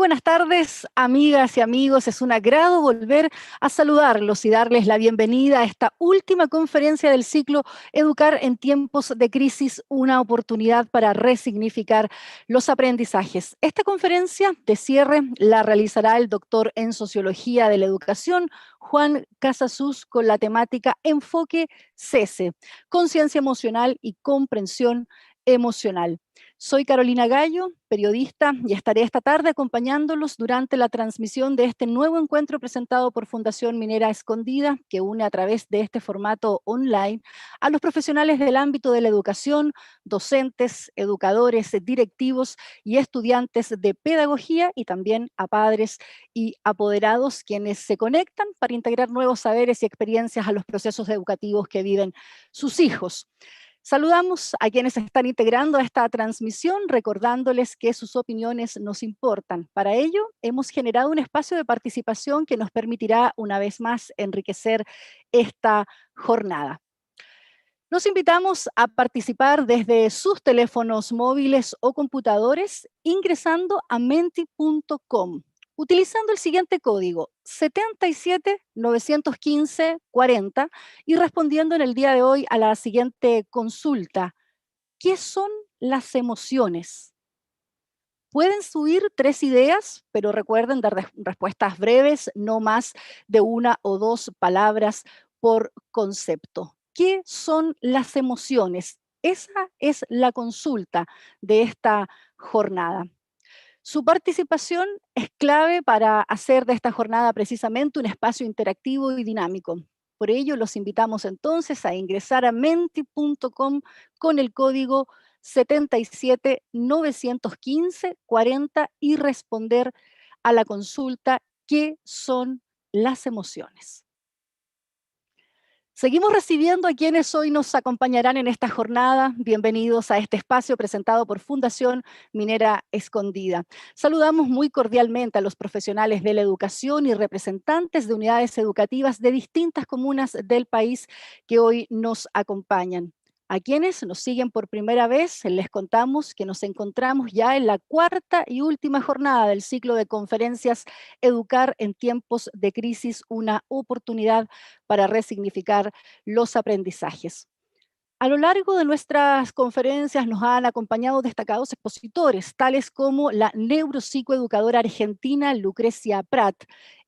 buenas tardes, amigas y amigos. Es un agrado volver a saludarlos y darles la bienvenida a esta última conferencia del ciclo Educar en tiempos de crisis, una oportunidad para resignificar los aprendizajes. Esta conferencia de cierre la realizará el doctor en Sociología de la Educación, Juan Casasus, con la temática Enfoque CESE, Conciencia Emocional y Comprensión Emocional. Soy Carolina Gallo, periodista, y estaré esta tarde acompañándolos durante la transmisión de este nuevo encuentro presentado por Fundación Minera Escondida, que une a través de este formato online a los profesionales del ámbito de la educación, docentes, educadores, directivos y estudiantes de pedagogía, y también a padres y apoderados quienes se conectan para integrar nuevos saberes y experiencias a los procesos educativos que viven sus hijos. Saludamos a quienes se están integrando a esta transmisión, recordándoles que sus opiniones nos importan. Para ello, hemos generado un espacio de participación que nos permitirá, una vez más, enriquecer esta jornada. Los invitamos a participar desde sus teléfonos móviles o computadores ingresando a menti.com, utilizando el siguiente código 77 915 40 y respondiendo en el día de hoy a la siguiente consulta: ¿qué son las emociones? Pueden subir 3 ideas, pero recuerden dar respuestas breves, no más de 1 o 2 palabras por concepto. ¿Qué son las emociones? Esa es la consulta de esta jornada. Su participación es clave para hacer de esta jornada precisamente un espacio interactivo y dinámico. Por ello, los invitamos entonces a ingresar a menti.com con el código 77 915 40 y responder a la consulta: ¿qué son las emociones? Seguimos recibiendo a quienes hoy nos acompañarán en esta jornada. Bienvenidos a este espacio presentado por Fundación Minera Escondida. Saludamos muy cordialmente a los profesionales de la educación y representantes de unidades educativas de distintas comunas del país que hoy nos acompañan. A quienes nos siguen por primera vez, les contamos que nos encontramos ya en la cuarta y última jornada del ciclo de conferencias Educar en tiempos de crisis, una oportunidad para resignificar los aprendizajes. A lo largo de nuestras conferencias nos han acompañado destacados expositores, tales como la neuropsicoeducadora argentina Lucrecia Prat,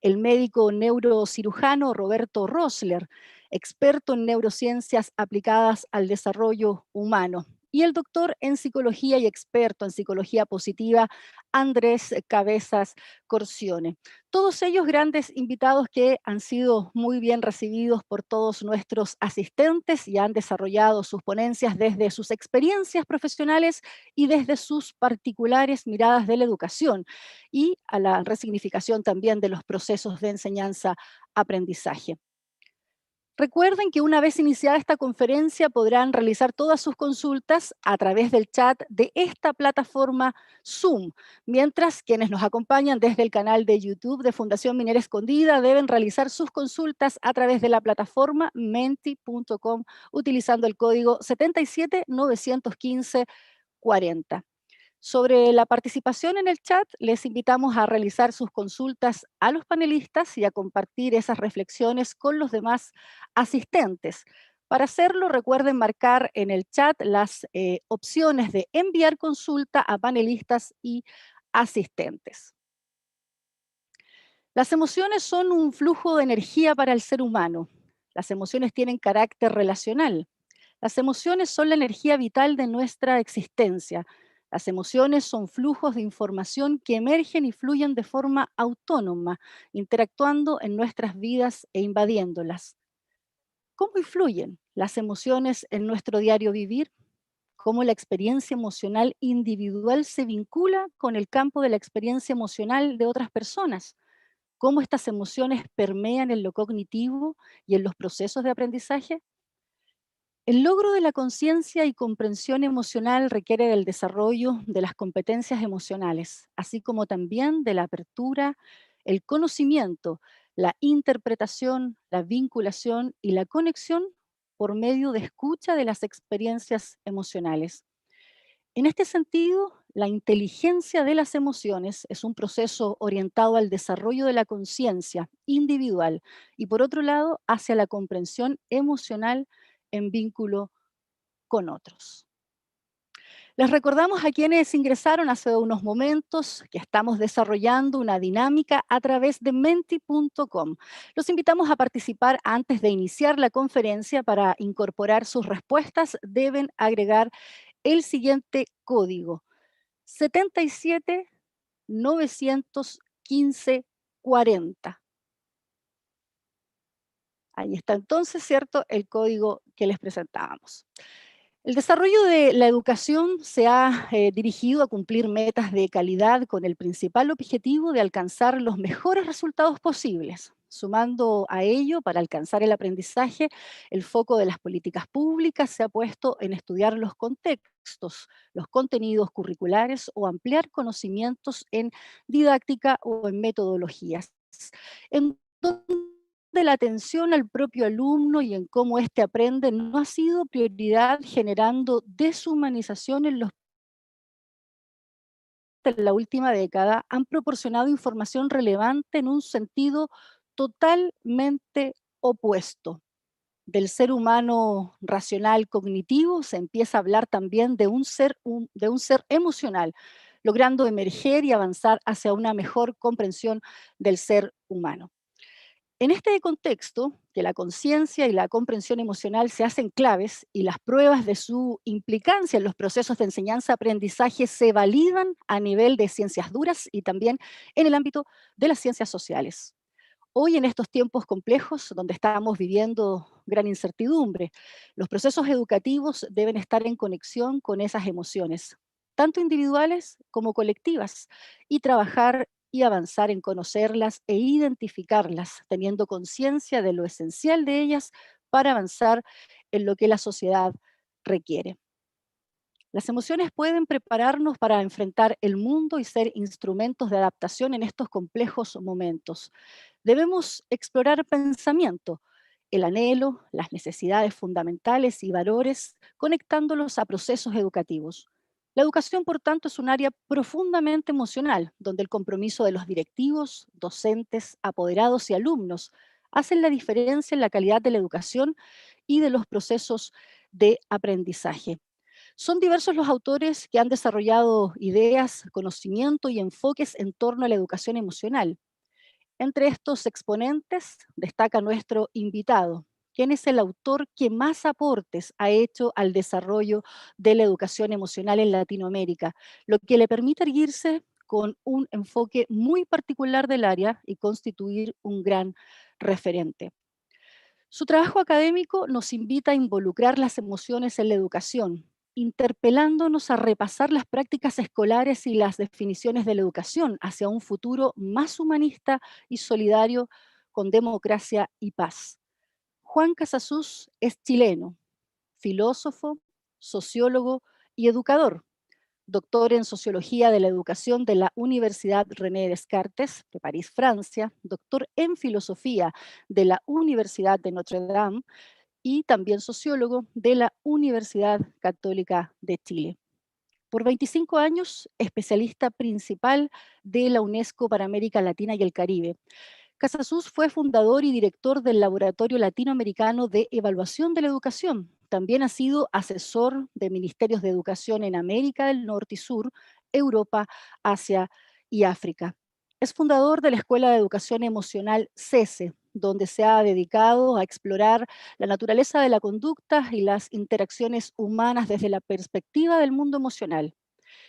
el médico neurocirujano Roberto Rosler, experto en neurociencias aplicadas al desarrollo humano, y el doctor en psicología y experto en psicología positiva Andrés Cabezas Corcione. Todos ellos grandes invitados que han sido muy bien recibidos por todos nuestros asistentes y han desarrollado sus ponencias desde sus experiencias profesionales y desde sus particulares miradas de la educación y a la resignificación también de los procesos de enseñanza-aprendizaje. Recuerden que una vez iniciada esta conferencia podrán realizar todas sus consultas a través del chat de esta plataforma Zoom, mientras quienes nos acompañan desde el canal de YouTube de Fundación Minera Escondida deben realizar sus consultas a través de la plataforma menti.com utilizando el código 77 915 40. Sobre la participación en el chat, les invitamos a realizar sus consultas a los panelistas y a compartir esas reflexiones con los demás asistentes. Para hacerlo, recuerden marcar en el chat las opciones de enviar consulta a panelistas y asistentes. Las emociones son un flujo de energía para el ser humano. Las emociones tienen carácter relacional. Las emociones son la energía vital de nuestra existencia. Las emociones son flujos de información que emergen y fluyen de forma autónoma, interactuando en nuestras vidas e invadiéndolas. ¿Cómo influyen las emociones en nuestro diario vivir? ¿Cómo la experiencia emocional individual se vincula con el campo de la experiencia emocional de otras personas? ¿Cómo estas emociones permean en lo cognitivo y en los procesos de aprendizaje? El logro de la conciencia y comprensión emocional requiere del desarrollo de las competencias emocionales, así como también de la apertura, el conocimiento, la interpretación, la vinculación y la conexión por medio de escucha de las experiencias emocionales. En este sentido, La inteligencia de las emociones es un proceso orientado al desarrollo de la conciencia individual y, por otro lado, hacia la comprensión emocional en vínculo con otros. Les recordamos a quienes ingresaron hace unos momentos que estamos desarrollando una dinámica a través de menti.com. Los invitamos a participar antes de iniciar la conferencia. Para incorporar sus respuestas deben agregar el siguiente código: 77 915 40. Ahí está entonces, ¿cierto?, el código que les presentábamos. El desarrollo de la educación se ha dirigido a cumplir metas de calidad con el principal objetivo de alcanzar los mejores resultados posibles. Sumando a ello, para alcanzar el aprendizaje, el foco de las políticas públicas se ha puesto en estudiar los contextos, los contenidos curriculares o ampliar conocimientos en didáctica o en metodologías. En de la atención al propio alumno y en cómo éste aprende no ha sido prioridad, generando deshumanización en la última década, han proporcionado información relevante en un sentido totalmente opuesto. Del ser humano racional cognitivo se empieza a hablar también de de un ser emocional, logrando emerger y avanzar hacia una mejor comprensión del ser humano. En este contexto, que la conciencia y la comprensión emocional se hacen claves y las pruebas de su implicancia en los procesos de enseñanza-aprendizaje se validan a nivel de ciencias duras y también en el ámbito de las ciencias sociales. Hoy, en estos tiempos complejos donde estamos viviendo gran incertidumbre, los procesos educativos deben estar en conexión con esas emociones, tanto individuales como colectivas, y trabajar y avanzar en conocerlas e identificarlas, teniendo conciencia de lo esencial de ellas para avanzar en lo que la sociedad requiere. Las emociones pueden prepararnos para enfrentar el mundo y ser instrumentos de adaptación en estos complejos momentos. Debemos explorar pensamiento, el anhelo, las necesidades fundamentales y valores, conectándolos a procesos educativos. La educación, por tanto, es un área profundamente emocional, donde el compromiso de los directivos, docentes, apoderados y alumnos hacen la diferencia en la calidad de la educación y de los procesos de aprendizaje. Son diversos los autores que han desarrollado ideas, conocimiento y enfoques en torno a la educación emocional. Entre estos exponentes destaca nuestro invitado, quien es el autor que más aportes ha hecho al desarrollo de la educación emocional en Latinoamérica, lo que le permite erguirse con un enfoque muy particular del área y constituir un gran referente. Su trabajo académico nos invita a involucrar las emociones en la educación, interpelándonos a repasar las prácticas escolares y las definiciones de la educación hacia un futuro más humanista y solidario, con democracia y paz. Juan Casasus es chileno, filósofo, sociólogo y educador, doctor en Sociología de la Educación de la Universidad René Descartes de París, Francia, doctor en Filosofía de la Universidad de Notre Dame y también sociólogo de la Universidad Católica de Chile. Por 25 años, especialista principal de la UNESCO para América Latina y el Caribe. Casasus fue fundador y director del Laboratorio Latinoamericano de Evaluación de la Educación. También ha sido asesor de ministerios de educación en América del Norte y Sur, Europa, Asia y África. Es fundador de la Escuela de Educación Emocional CESE, donde se ha dedicado a explorar la naturaleza de la conducta y las interacciones humanas desde la perspectiva del mundo emocional.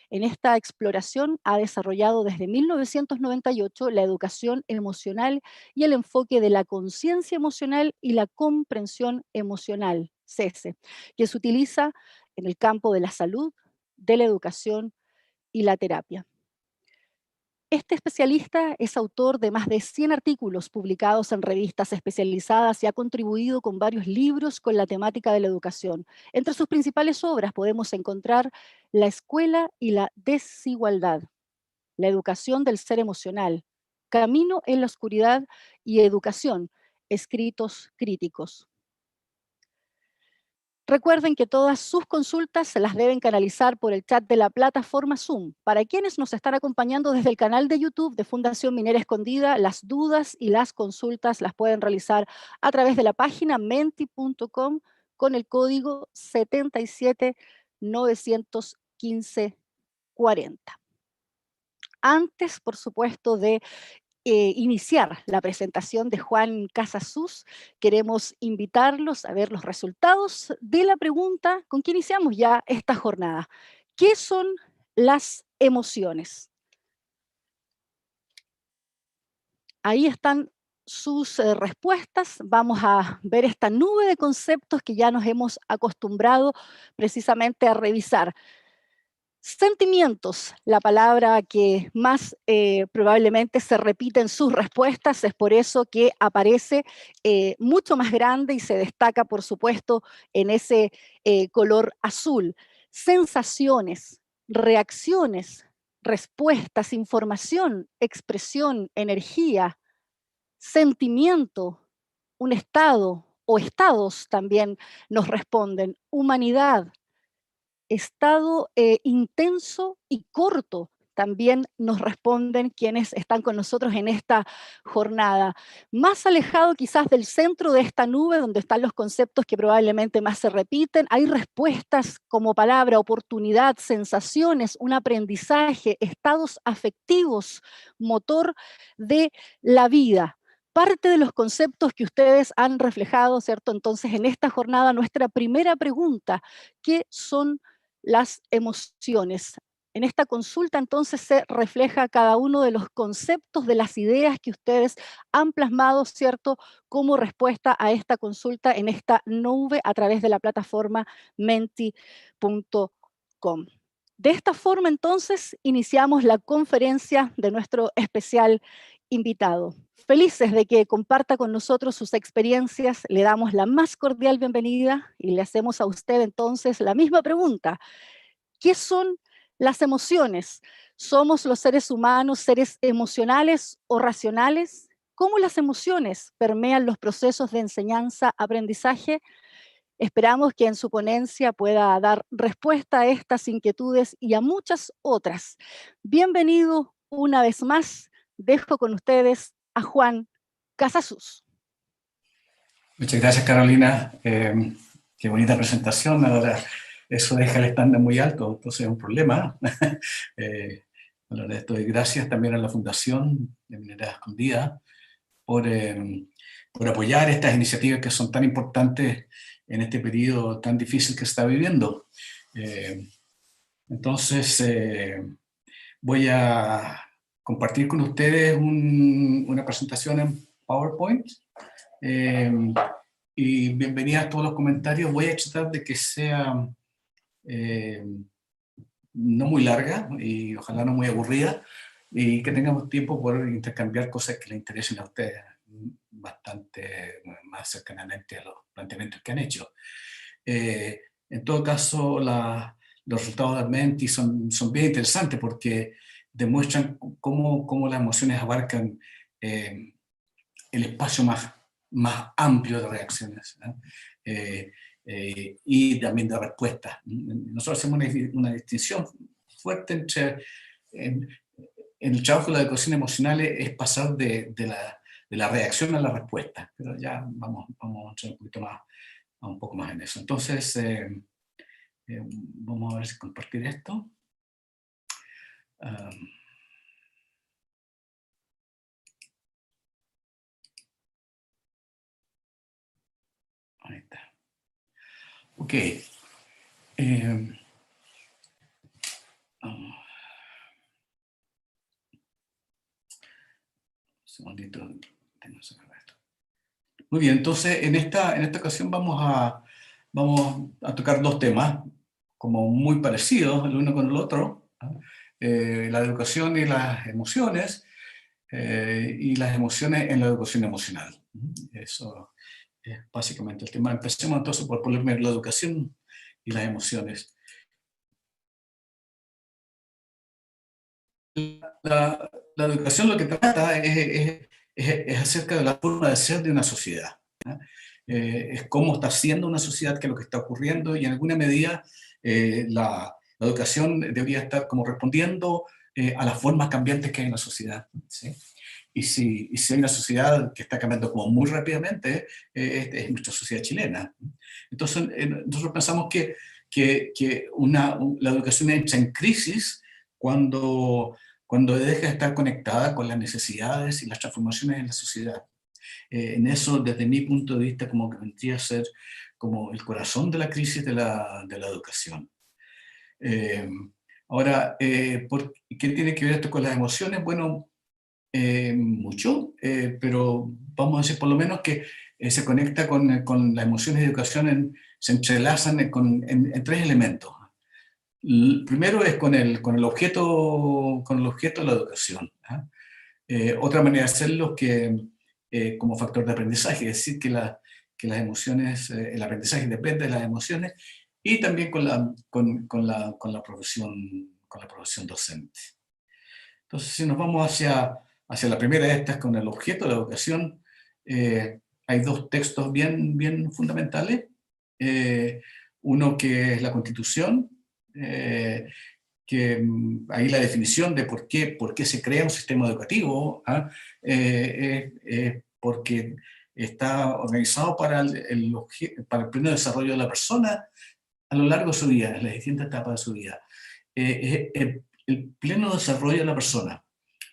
En esta exploración ha desarrollado desde 1998 la educación emocional y el enfoque de la conciencia emocional y la comprensión emocional, CESE, que se utiliza en el campo de la salud, de la educación y la terapia. Este especialista es autor de más de 100 artículos publicados en revistas especializadas y ha contribuido con varios libros con la temática de la educación. Entre sus principales obras podemos encontrar La escuela y la desigualdad, La educación del ser emocional, Camino en la oscuridad y Educación, escritos críticos. Recuerden que todas sus consultas se las deben canalizar por el chat de la plataforma Zoom. Para quienes nos están acompañando desde el canal de YouTube de Fundación Minera Escondida, las dudas y las consultas las pueden realizar a través de la página menti.com con el código 7791540. Antes, por supuesto, de iniciar la presentación de Juan Casasus, queremos invitarlos a ver los resultados de la pregunta con que iniciamos ya esta jornada. ¿Qué son las emociones? Ahí están sus respuestas. Vamos a ver esta nube de conceptos que ya nos hemos acostumbrado precisamente a revisar. Sentimientos, la palabra que más probablemente se repite en sus respuestas, es por eso que aparece mucho más grande y se destaca, por supuesto, en ese color azul. Sensaciones, reacciones, respuestas, información, expresión, energía, sentimiento, un estado o estados también nos responden, humanidad, estado intenso y corto también nos responden quienes están con nosotros en esta jornada. Más alejado quizás del centro de esta nube, donde están los conceptos que probablemente más se repiten, hay respuestas como palabra, oportunidad, sensaciones, un aprendizaje, estados afectivos, motor de la vida. Parte de los conceptos que ustedes han reflejado, ¿cierto? Entonces, en esta jornada, nuestra primera pregunta, ¿qué son las emociones? En esta consulta entonces se refleja cada uno de los conceptos, de las ideas que ustedes han plasmado, ¿cierto?, como respuesta a esta consulta en esta nube a través de la plataforma menti.com. De esta forma entonces iniciamos la conferencia de nuestro especial invitado. Felices de que comparta con nosotros sus experiencias, le damos la más cordial bienvenida y le hacemos a usted entonces la misma pregunta. ¿Qué son las emociones? ¿Somos los seres humanos seres emocionales o racionales? ¿Cómo las emociones permean los procesos de enseñanza-aprendizaje? Esperamos que en su ponencia pueda dar respuesta a estas inquietudes y a muchas otras. Bienvenido una vez más. Dejo con ustedes a Juan Casasus. Muchas gracias, Carolina. Qué bonita presentación. Ahora, eso deja el estándar muy alto, entonces es un problema. Bueno, les doy gracias también a la Fundación de Minera Escondida por apoyar estas iniciativas que son tan importantes en este periodo tan difícil que se está viviendo. Entonces, voy a compartir con ustedes una presentación en PowerPoint. Y bienvenidas a todos los comentarios. Voy a tratar de que sea no muy larga y ojalá no muy aburrida, y que tengamos tiempo por intercambiar cosas que les interesen a ustedes bastante más cercanamente a los planteamientos que han hecho. En todo caso, los resultados de Menti son bien interesantes porque demuestran cómo las emociones abarcan el espacio más amplio de reacciones, ¿no? Y también de respuestas. Nosotros hacemos una distinción fuerte entre, en el trabajo de la educación emocional es pasar de la reacción a la respuesta, pero ya vamos a entrar un poco más en eso. Entonces, vamos a ver si compartir esto. Ahí está. Ok. Un segundito, tengo que sacar esto. Muy bien, entonces en esta ocasión vamos a tocar dos temas como muy parecidos el uno con el otro, ¿no? La educación y las emociones, y las emociones en la educación emocional. Eso es básicamente el tema. Empecemos entonces por ponerme la educación y las emociones. La educación lo que trata es acerca de la forma de ser de una sociedad, ¿no? es cómo está siendo una sociedad, qué es lo que está ocurriendo, y en alguna medida la educación debería estar como respondiendo a las formas cambiantes que hay en la sociedad, ¿sí? Y si hay una sociedad que está cambiando como muy rápidamente, es nuestra sociedad chilena. Entonces, nosotros pensamos que la educación entra en crisis cuando deja de estar conectada con las necesidades y las transformaciones en la sociedad. En eso, desde mi punto de vista, como que vendría a ser como el corazón de la crisis de la educación. Eh, Ahora, ¿qué tiene que ver esto con las emociones? Bueno, mucho, pero vamos a decir por lo menos que se conecta con las emociones de educación, se entrelazan en tres elementos. Primero es con el objeto de la educación, ¿ah? Otra manera de hacerlo que como factor de aprendizaje, es decir, que las emociones, el aprendizaje depende de las emociones, y también con la profesión docente. Entonces, si nos vamos hacia la primera de estas, con el objeto de la educación, hay dos textos bien fundamentales. Uno que es la Constitución, que ahí la definición de por qué se crea un sistema educativo, ¿ah? Porque está organizado para para el pleno desarrollo de la persona a lo largo de su vida, en las distintas etapas de su vida. El pleno desarrollo de la persona.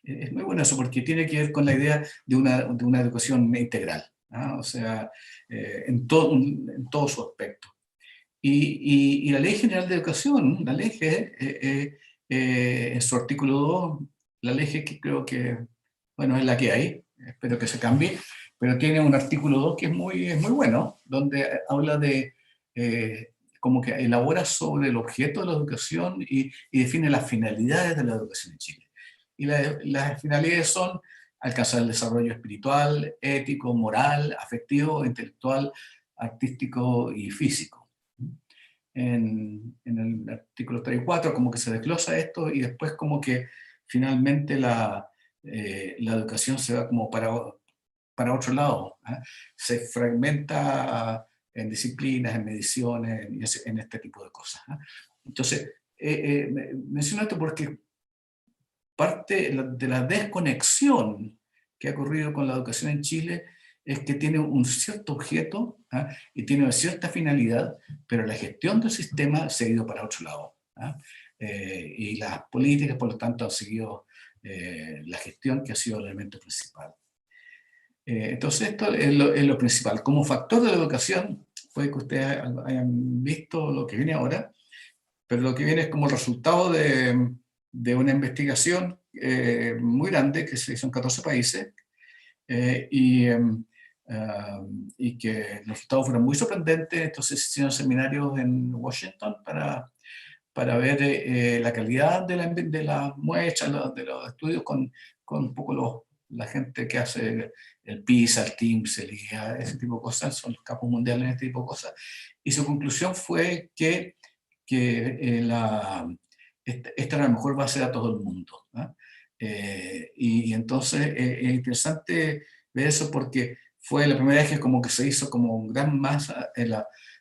Es muy bueno eso, porque tiene que ver con la idea de una educación integral, ¿ah? O sea, en todo su aspecto. Y la Ley General de Educación, la ley, en su artículo 2, la ley que creo que, bueno, es la que hay, espero que se cambie, pero tiene un artículo 2 que es muy bueno, donde habla de, como que elabora sobre el objeto de la educación y define las finalidades de la educación en Chile. Y las finalidades son alcanzar el desarrollo espiritual, ético, moral, afectivo, intelectual, artístico y físico. En el artículo 3 y 4 como que se desglosa esto, y después como que finalmente la educación se va como para otro lado, ¿eh? Se fragmenta en disciplinas, en mediciones, en este tipo de cosas, ¿eh? Entonces, menciono esto porque parte de la desconexión que ha ocurrido con la educación en Chile es que tiene un cierto objeto, ¿ah? Y tiene una cierta finalidad, pero la gestión del sistema se ha ido para otro lado, ¿ah? Y las políticas, por lo tanto, han seguido la gestión, que ha sido el elemento principal. Entonces, esto es lo principal. Como factor de la educación, puede que ustedes hayan visto lo que viene ahora, pero lo que viene es como el resultado de una investigación muy grande que se hizo en 14 países, y que los resultados fueron muy sorprendentes. Entonces se hicieron seminarios en Washington para ver la calidad de la muestra, de los estudios con un poco la gente que hace el PISA, el TIMSS, el IGA, ese tipo de cosas, son los capos mundiales en este tipo de cosas. Y su conclusión fue que esta era la mejor base de datos del mundo, ¿no? Y entonces es interesante ver eso, porque fue la primera vez que como que se hizo como un gran masa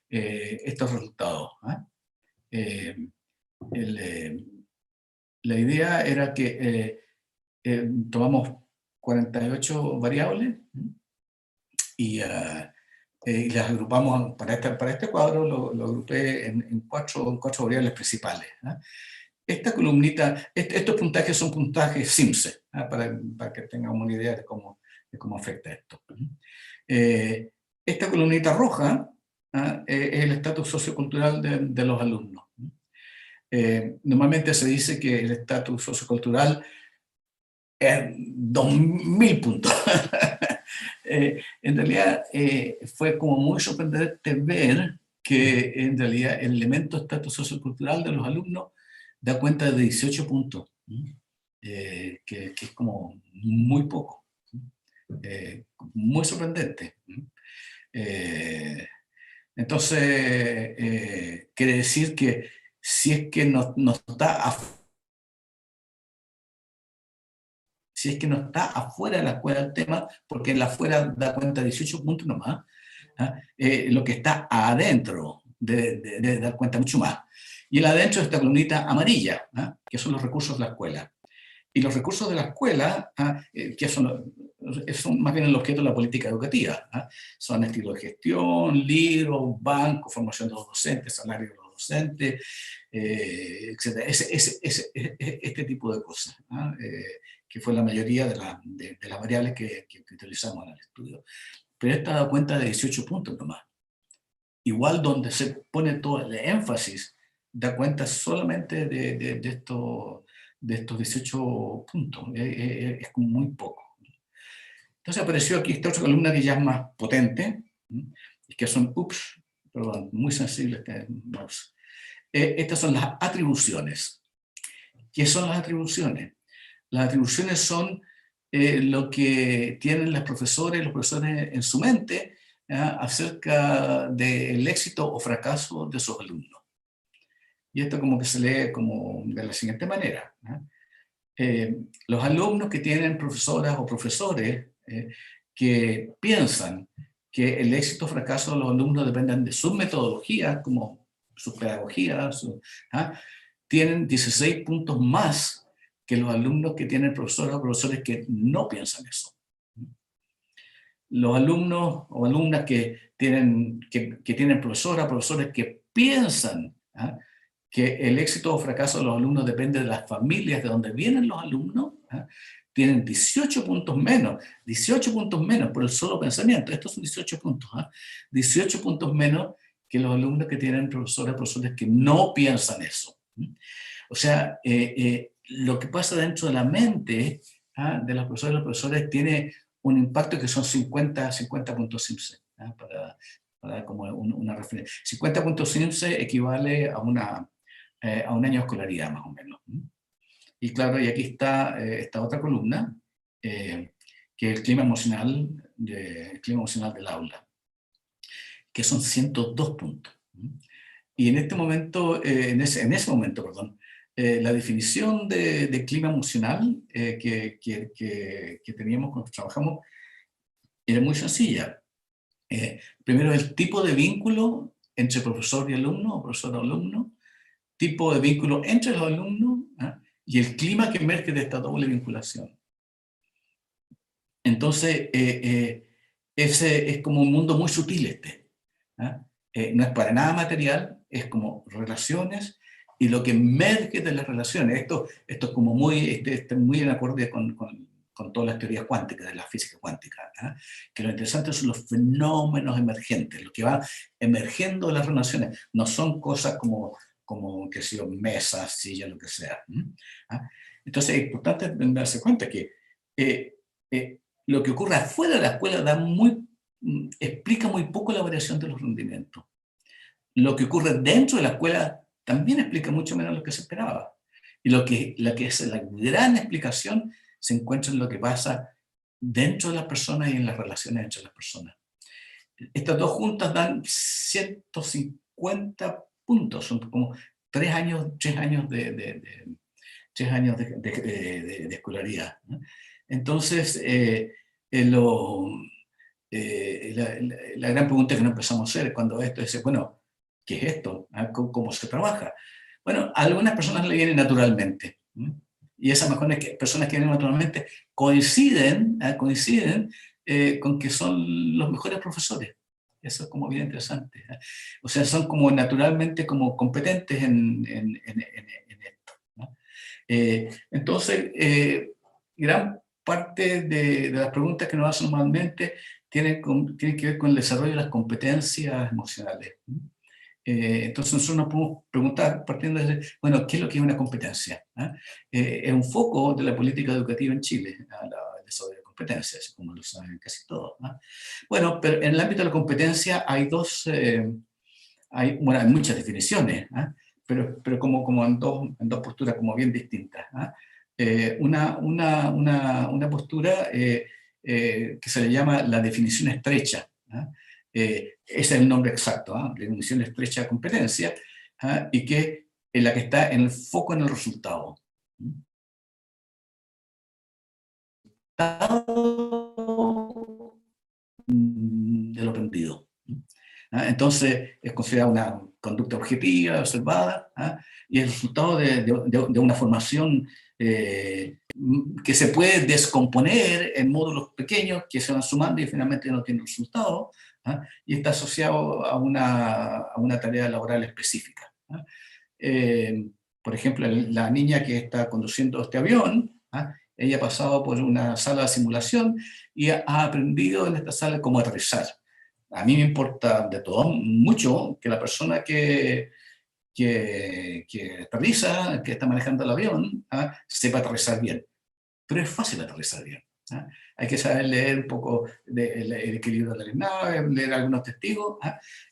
estos resultados, ¿no? La idea era que tomamos 48 variables y las agrupamos para este cuadro, lo agrupé en cuatro variables principales, ¿no? Esta columnita, estos puntajes son puntajes SIMSE, ¿no? Para que tengamos una idea de cómo afecta esto. Esta columnita roja, ¿no? Es el estatus sociocultural de los alumnos. Normalmente se dice que el estatus sociocultural es 2000 puntos. En realidad fue como muy sorprendente ver que en realidad el elemento estatus sociocultural de los alumnos da cuenta de 18 puntos, que es como muy poco, muy sorprendente. Entonces, quiere decir que si es que no está afuera de la escuela del tema, porque en la afuera da cuenta de 18 puntos nomás, lo que está adentro de dar cuenta mucho más. Y el adentro de esta columnita amarilla, que son los recursos de la escuela. Y los recursos de la escuela, que son más bien el objeto de la política educativa. Son estilo de gestión, libros, bancos, formación de los docentes, salario de los docentes, etc. Este tipo de cosas, que fue la mayoría de las variables que utilizamos en el estudio. Pero esta da cuenta de 18 puntos nomás. Igual donde se pone todo el énfasis, da cuenta solamente de estos 18 puntos. Es como muy poco. Entonces apareció aquí esta otra columna que ya es más potente, y que son, muy sensibles este mouse. Estas son las atribuciones. ¿Qué son las atribuciones? Las atribuciones son lo que tienen los profesores en su mente acerca del éxito o fracaso de sus alumnos. Y esto como que se lee como de la siguiente manera. Los alumnos que tienen profesoras o profesores que piensan que el éxito o fracaso de los alumnos dependen de sus metodologías, como sus pedagogías, tienen 16 puntos más que los alumnos que tienen profesoras o profesores que no piensan eso. Los alumnos o alumnas que tienen profesoras o profesores que piensan que el éxito o fracaso de los alumnos depende de las familias de donde vienen los alumnos, tienen 18 puntos menos por el solo pensamiento. Estos son 18 puntos, 18 puntos menos que los alumnos que tienen profesores o profesores que no piensan eso. O sea, lo que pasa dentro de la mente de los profesores y los profesores tiene un impacto que son 50 puntos Simpson, para dar como una referencia. 50 puntos Simpson equivale a un año de escolaridad, más o menos. Y claro, y aquí está esta otra columna, que es el clima emocional del aula, que son 102 puntos. Y en este momento, en ese momento, perdón, la definición de clima emocional que teníamos cuando trabajamos era muy sencilla. Primero, el tipo de vínculo entre profesor y alumno, o profesor y alumno, tipo de vínculo entre los alumnos, y el clima que emerge de esta doble vinculación. Entonces, ese es como un mundo muy sutil este. No es para nada material, es como relaciones, y lo que emerge de las relaciones, esto es como muy en acorde con todas las teorías cuánticas, de la física cuántica, que lo interesante son los fenómenos emergentes, lo que va emergiendo de las relaciones, no son cosas como que si mesas, sillas, lo que sea. Entonces es importante darse cuenta que lo que ocurre afuera de la escuela explica muy poco la variación de los rendimientos. Lo que ocurre dentro de la escuela también explica mucho menos lo que se esperaba. Y la que es la gran explicación se encuentra en lo que pasa dentro de las personas y en las relaciones entre las personas. Estas dos juntas dan 150 puntos, son como 3 años de escolaridad, ¿no? Entonces, la gran pregunta que nos empezamos a hacer cuando esto dice, bueno, ¿qué es esto? ¿Cómo se trabaja? Bueno, a algunas personas le viene naturalmente, ¿no? Y esas personas que vienen naturalmente coinciden con que son los mejores profesores. Eso es como bien interesante. O sea, son como naturalmente como competentes en esto, ¿no? Entonces, gran parte de las preguntas que nos hacen normalmente tienen que ver con el desarrollo de las competencias emocionales. Entonces nosotros nos podemos preguntar, partiendo de, bueno, ¿qué es lo que es una competencia? Es un foco de la política educativa en Chile, el desarrollo de competencias, como lo saben casi todos. Bueno, pero en el ámbito de la competencia hay hay muchas definiciones, pero como en dos posturas como bien distintas. Una postura que se le llama la definición estrecha. Ese es el nombre exacto, definición estrecha de competencia, y que es la que está en el foco en el resultado. De lo aprendido. Entonces es considerada una conducta objetiva, observada, y el resultado de una formación que se puede descomponer en módulos pequeños que se van sumando y finalmente no tienen resultado, y está asociado a una tarea laboral específica. Eh, por ejemplo, la niña que está conduciendo este avión, ella ha pasado por una sala de simulación y ha aprendido en esta sala cómo aterrizar. A mí me importa de todo mucho que la persona que aterriza, que está manejando el avión, sepa aterrizar bien. Pero es fácil aterrizar bien. Hay que saber leer un poco el equilibrio de la aeronave, leer algunos testigos,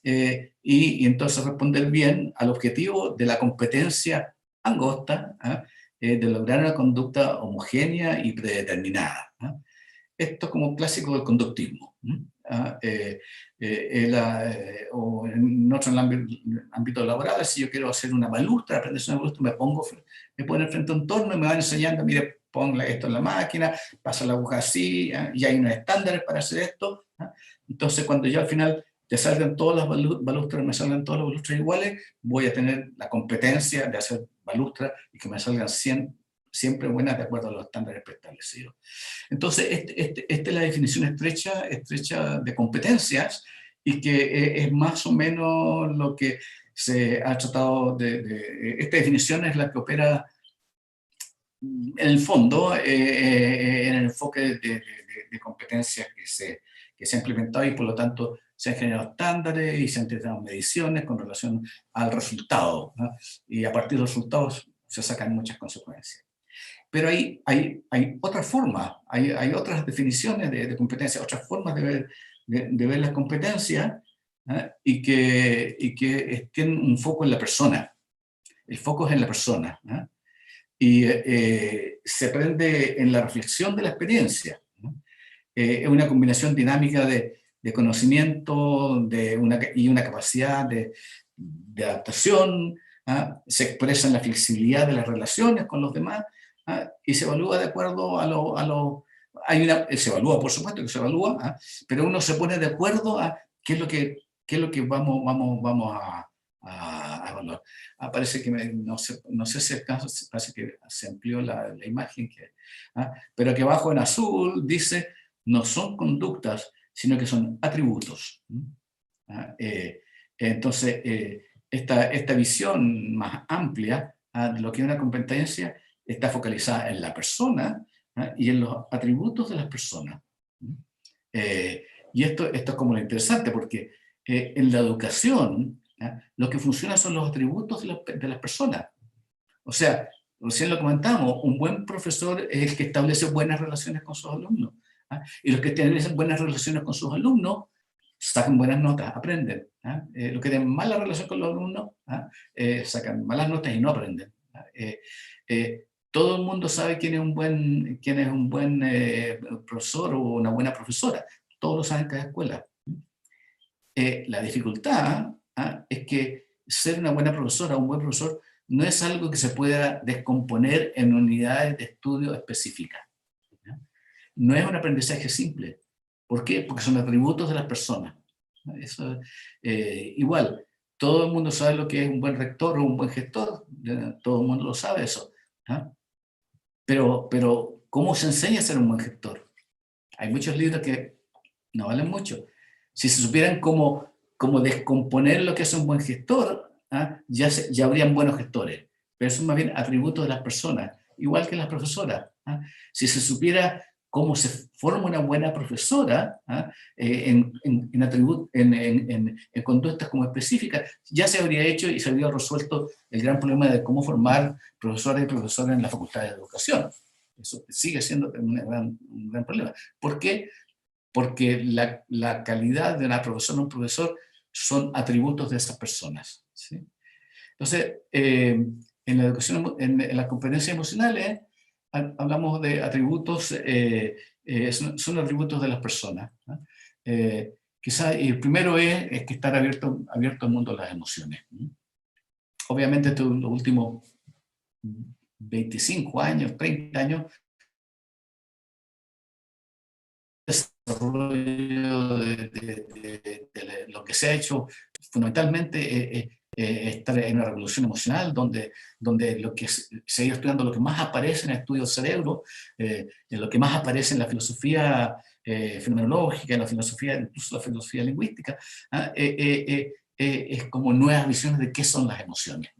y entonces responder bien al objetivo de la competencia angosta, de lograr una conducta homogénea y predeterminada. Esto como clásico del conductismo. O en otro ámbito laboral, si yo quiero hacer una balustra, aprender una balustra, me ponen frente a un torno y me van enseñando, mire, ponle esto en la máquina, pasa la aguja así, y hay unos estándares para hacer esto. Entonces, cuando yo al final te salgan todas las balustras, me salgan todas las balustras iguales, voy a tener la competencia de hacer balustras y que me salgan siempre buenas de acuerdo a los estándares preestablecidos. Entonces, esta es la definición estrecha de competencias y que es más o menos lo que se ha tratado esta definición es la que opera en el fondo, en el enfoque de competencias que se ha implementado y por lo tanto se han generado estándares y se han generado mediciones con relación al resultado, ¿no? Y a partir de los resultados se sacan muchas consecuencias. Pero hay otras formas, hay otras definiciones de competencia, otras formas de ver las competencias, y que tienen un foco en la persona. El foco es en la persona, y se aprende en la reflexión de la experiencia. Es una combinación dinámica de conocimiento y una capacidad de adaptación, se expresa en la flexibilidad de las relaciones con los demás, y se evalúa de acuerdo se evalúa, por supuesto que se evalúa, pero uno se pone de acuerdo a qué es lo que vamos a evaluar. Parece que no sé si el caso, parece que se amplió la imagen, pero que abajo en azul dice, no son conductas, sino que son atributos. Entonces, esta visión más amplia de lo que es una competencia está focalizada en la persona y en los atributos de las personas. Y esto es como lo interesante, porque en la educación lo que funciona son los atributos de las personas. O sea, recién lo comentamos, un buen profesor es el que establece buenas relaciones con sus alumnos. Y los que tienen buenas relaciones con sus alumnos sacan buenas notas, aprenden. Los que tienen mala relación con los alumnos sacan malas notas y no aprenden. Todo el mundo sabe quién es un buen profesor o una buena profesora. Todos lo saben en cada escuela. La dificultad es que ser una buena profesora o un buen profesor no es algo que se pueda descomponer en unidades de estudio específicas. No es un aprendizaje simple. ¿Por qué? Porque son atributos de las personas. Eso, igual, todo el mundo sabe lo que es un buen rector o un buen gestor, todo el mundo lo sabe eso. Pero, ¿cómo se enseña a ser un buen gestor? Hay muchos libros que no valen mucho. Si se supieran cómo descomponer lo que es un buen gestor, ya habrían buenos gestores. Pero son más bien atributos de las personas, igual que las profesoras. Si se supiera cómo se forma una buena profesora en conductas como específicas, ya se habría hecho y se habría resuelto el gran problema de cómo formar profesores y profesoras en la Facultad de Educación. Eso sigue siendo un gran problema. ¿Por qué? Porque la calidad de una profesora o un profesor son atributos de esas personas, ¿sí? Entonces, en la educación, en las competencias emocionales, hablamos de atributos, son atributos de las personas. Quizás el primero es que estar abierto al mundo de las emociones. Obviamente, los últimos 25 años, 30 años, desarrollo de lo que se ha hecho fundamentalmente estar en una revolución emocional, donde lo que se ha ido estudiando, lo que más aparece en el estudio del cerebro, lo que más aparece en la filosofía fenomenológica, en la filosofía, incluso la filosofía lingüística, es como nuevas visiones de qué son las emociones.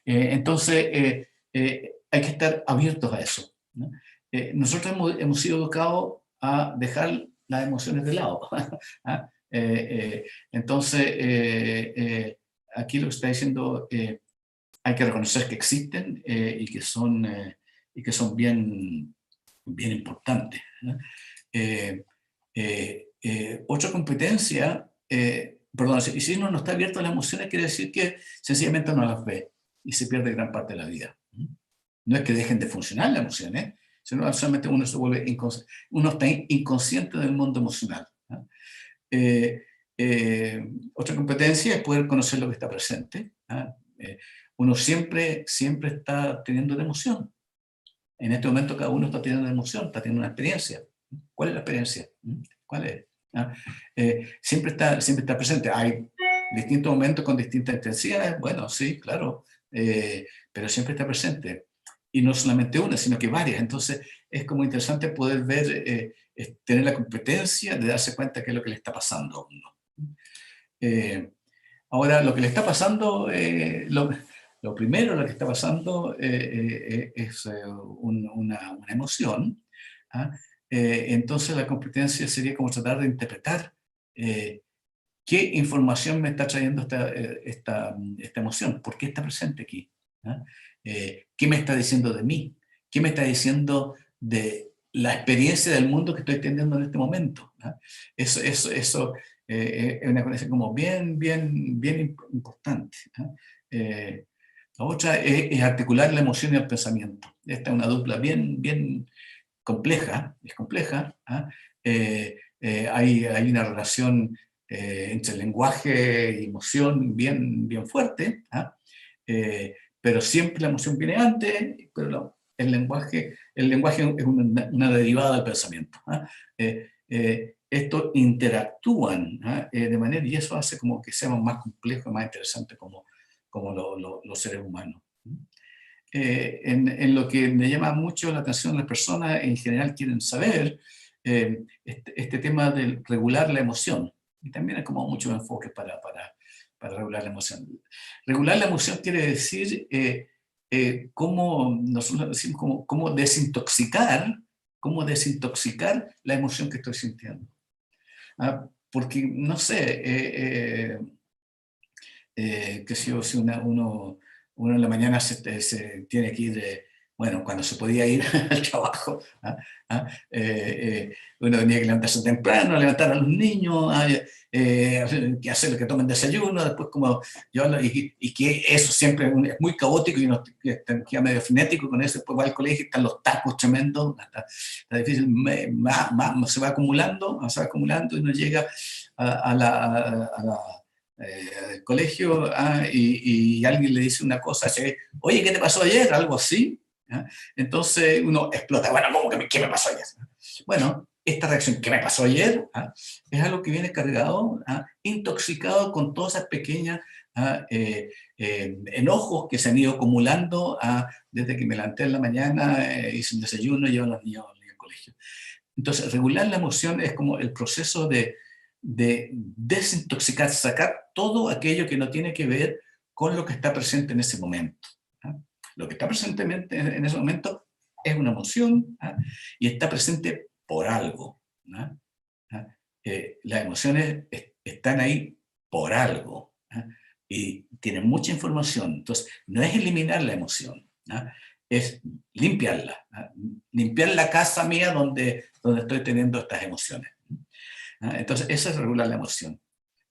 Entonces, hay que estar abiertos a eso, ¿no? Nosotros hemos sido educados a dejar las emociones de lado. ¿Ah? Entonces, aquí lo que está diciendo, hay que reconocer que existen y que son bien, bien importantes, ¿no? Otra competencia, perdón, si uno no está abierto a las emociones, quiere decir que sencillamente no las ve y se pierde gran parte de la vida. No es que dejen de funcionar las emociones, sino solamente uno se vuelve uno está inconsciente del mundo emocional, ¿no? Otra competencia es poder conocer lo que está presente, ¿no? Uno siempre está teniendo una emoción. En este momento cada uno está teniendo una emoción, está teniendo una experiencia. ¿Cuál es la experiencia? ¿Cuál es? ¿Ah? Siempre está presente. Hay distintos momentos con distintas intensidades, bueno, sí, claro, pero siempre está presente. Y no solamente una, sino que varias. Entonces es como interesante poder ver, tener la competencia de darse cuenta de qué es lo que le está pasando a uno. Ahora, lo que le está pasando, lo primero lo que está pasando es una emoción, ¿ah? Entonces la competencia sería como tratar de interpretar qué información me está trayendo esta emoción, por qué está presente aquí, ¿ah? ¿Qué me está diciendo de mí? ¿Qué me está diciendo de la experiencia del mundo que estoy teniendo en este momento? ¿Ah? Eso es una conexión como bien, bien, bien importante, ¿ah? La otra es articular la emoción y el pensamiento. Esta es una dupla bien, bien compleja, es compleja, ¿ah? Hay una relación entre lenguaje y emoción bien, bien fuerte, ¿ah? Pero siempre la emoción viene antes, pero el lenguaje es una derivada del pensamiento, ¿ah? Estos interactúan, ¿ah? De manera, y eso hace como que seamos más complejos, más interesantes como los seres humanos. En lo que me llama mucho la atención, las personas en general quieren saber este tema de regular la emoción. Y también hay como muchos enfoques para regular la emoción. Regular la emoción quiere decir cómo, nosotros decimos, cómo desintoxicar la emoción que estoy sintiendo. Porque, no sé, que si uno en la mañana se tiene que ir, bueno, cuando se podía ir al trabajo, uno tenía que levantarse temprano, levantar a los niños, que hacer que tomen desayuno, después como y que eso siempre es muy caótico y uno queda medio frenético con eso, después va al colegio y están los tacos tremendos, está difícil, se va acumulando y uno llega a la el colegio, y alguien le dice una cosa, oye, ¿qué te pasó ayer? Algo así. Entonces uno explota, bueno, ¿cómo qué me pasó ayer? Bueno, esta reacción, ¿qué me pasó ayer? Es algo que viene cargado, intoxicado con todas esas pequeñas enojos que se han ido acumulando desde que me levanté en la mañana, hice un desayuno y llevo a los niños al colegio. Entonces, regular la emoción es como el proceso de desintoxicar, sacar todo aquello que no tiene que ver con lo que está presente en ese momento. Lo que está presente en ese momento es una emoción, y está presente por algo. Las emociones están ahí por algo, y tienen mucha información. Entonces, no es eliminar la emoción, es limpiarla, limpiar la casa mía donde estoy teniendo estas emociones. Entonces, eso es regular la emoción.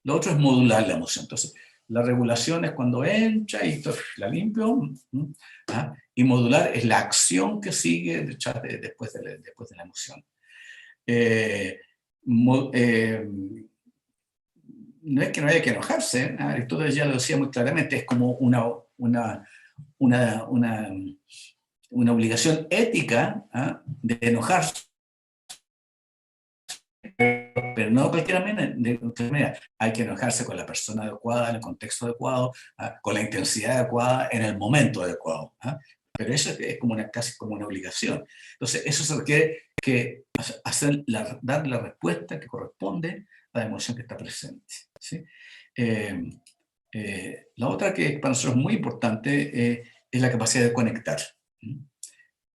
Lo otro es modular la emoción. Entonces, la regulación es cuando entra y la limpio, y modular es la acción que sigue después de la emoción. No es que no haya que enojarse, Aristóteles ya lo decía muy claramente, es como una obligación ética de enojarse pero no de cualquier manera. Hay que enojarse con la persona adecuada, en el contexto adecuado, con la intensidad adecuada, en el momento adecuado. Pero eso es como casi como una obligación. Entonces, eso se requiere que dar la respuesta que corresponde a la emoción que está presente. ¿Sí? La otra que para nosotros es muy importante es la capacidad de conectar.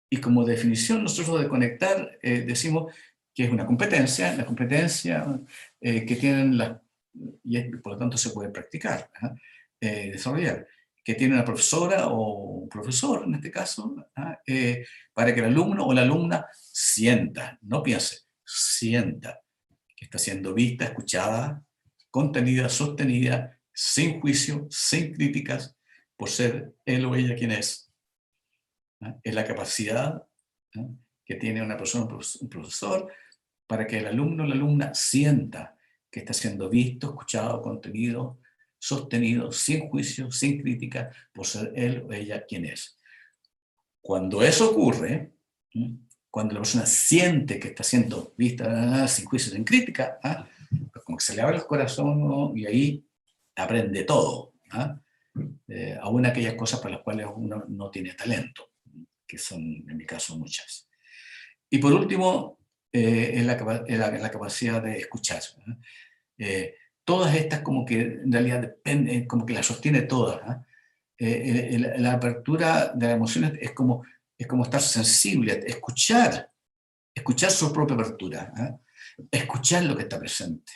Y como definición nosotros de conectar decimos que es una competencia, la competencia que tienen y por lo tanto se puede practicar, desarrollar, que tiene una profesora o un profesor en este caso, para que el alumno o la alumna sienta, no piense, sienta que está siendo vista, escuchada, contenida, sostenida, sin juicio, sin críticas, por ser él o ella quien es. Es la capacidad que tiene una persona, un profesor, para que el alumno o la alumna sienta que está siendo visto, escuchado, contenido, sostenido, sin juicio, sin crítica, por ser él o ella quien es. Cuando eso ocurre, cuando la persona siente que está siendo vista sin juicio, sin crítica, pues como que se le abre el corazón y ahí aprende todo, aún aquellas cosas para las cuales uno no tiene talento, que son en mi caso muchas. Y por último, es la capacidad de escuchar. Todas estas como que en realidad dependen, como que las sostiene todas. La apertura de las emociones es como estar sensible, escuchar su propia apertura, escuchar lo que está presente.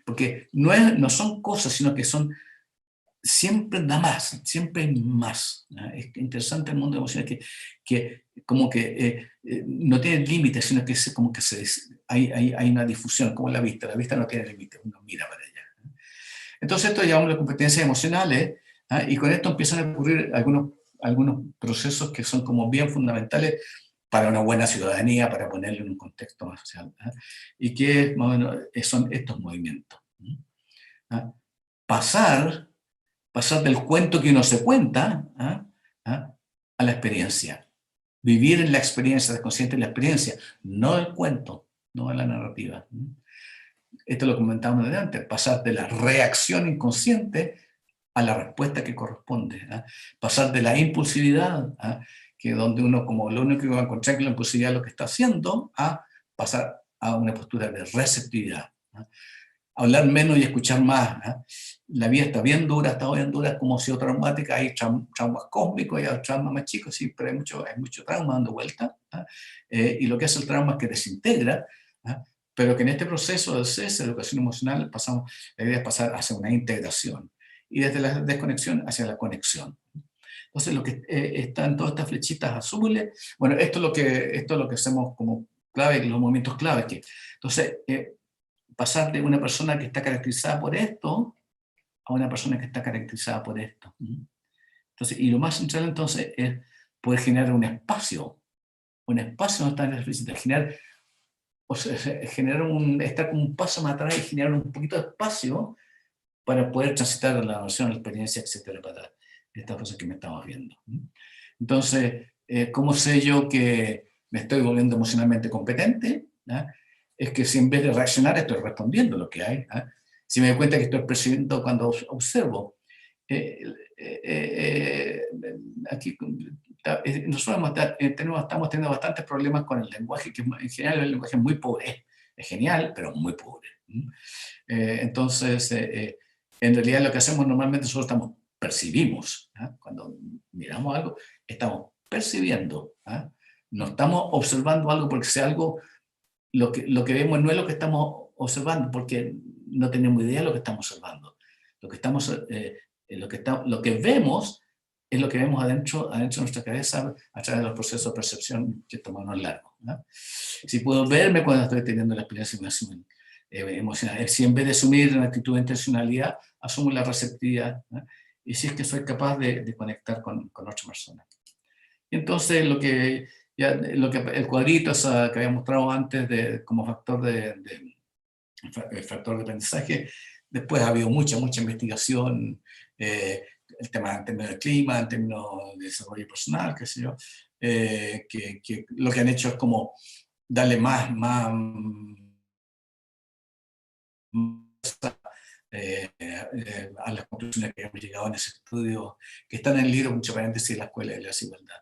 Porque no son cosas, sino que son siempre da más, siempre hay más. Es interesante el mundo de emociones que como que no tiene límites, sino que como que hay una difusión, como la vista no tiene límites, uno mira para allá. Entonces esto llamamos las competencias emocionales, y con esto empiezan a ocurrir algunos procesos que son como bien fundamentales para una buena ciudadanía, para ponerle en un contexto más social, y que más o menos son estos movimientos. Pasar del cuento que uno se cuenta a la experiencia. Vivir en la experiencia, consciente de la experiencia, no el cuento, no en la narrativa. Esto lo comentábamos antes, pasar de la reacción inconsciente a la respuesta que corresponde. Pasar de la impulsividad, que donde uno como lo único que va a encontrar que la impulsividad es lo que está haciendo, a pasar a una postura de receptividad. Hablar menos y escuchar más. La vida está bien dura, está bien dura, como si traumática, hay traumas cósmicos, hay traumas más chicos, siempre hay mucho trauma dando vuelta, y lo que hace el trauma es que desintegra, pero que en este proceso de cese, de educación emocional, la idea es pasar hacia una integración, y desde la desconexión hacia la conexión. Entonces, lo que están todas estas flechitas azules, bueno, esto es lo que hacemos como clave, los movimientos clave. Entonces, pasar de una persona que está caracterizada por esto a una persona que está caracterizada por esto. Entonces, y lo más central entonces es poder generar un espacio donde están las felicidades, estar como un paso más atrás y generar un poquito de espacio para poder transitar la noción, la experiencia, etcétera, para estas cosas que me estamos viendo. Entonces, ¿cómo sé yo que me estoy volviendo emocionalmente competente? Es que si en vez de reaccionar estoy respondiendo lo que hay. Si me doy cuenta que estoy percibiendo cuando observo. Aquí nosotros estamos teniendo bastantes problemas con el lenguaje, que en general el lenguaje es muy pobre. Es genial, pero muy pobre. Entonces, en realidad lo que hacemos normalmente nosotros percibimos. Cuando miramos algo, estamos percibiendo. No estamos observando algo porque sea algo, lo que vemos no es lo que estamos observando, porque no tenemos idea de lo que estamos observando. Lo que vemos es lo que vemos adentro de nuestra cabeza a través de los procesos de percepción que tomamos largo. Si puedo verme cuando estoy teniendo la experiencia emocional, si en vez de asumir una actitud de intencionalidad, asumo la receptividad, y si es que soy capaz de conectar con otra persona. Y entonces el cuadrito que había mostrado antes como factor de aprendizaje, después ha habido mucha investigación, el tema en términos de clima, en términos de desarrollo personal, qué sé yo, que lo que han hecho es como darle más a las conclusiones que hemos llegado en ese estudio, que están en el libro, mucho paréntesis, La escuela de la desigualdad.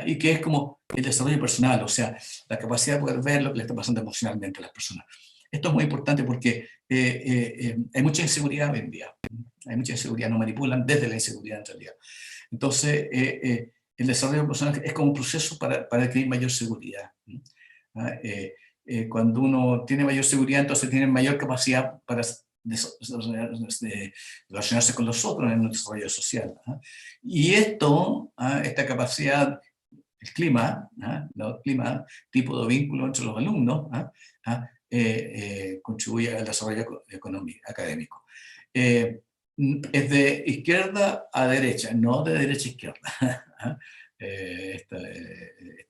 Y que es como el desarrollo personal, o sea, la capacidad de poder ver lo que le está pasando emocionalmente a las personas. Esto es muy importante porque hay mucha inseguridad hoy en día. Hay mucha inseguridad, nos manipulan desde la inseguridad en realidad. Entonces, el desarrollo personal es como un proceso para adquirir mayor seguridad. Cuando uno tiene mayor seguridad, entonces tiene mayor capacidad para relacionarse con los otros en el desarrollo social. Y esto, esta capacidad, el clima, el clima, tipo de vínculo entre los alumnos, contribuye al desarrollo académico. Es de izquierda a derecha, no de derecha a izquierda. Este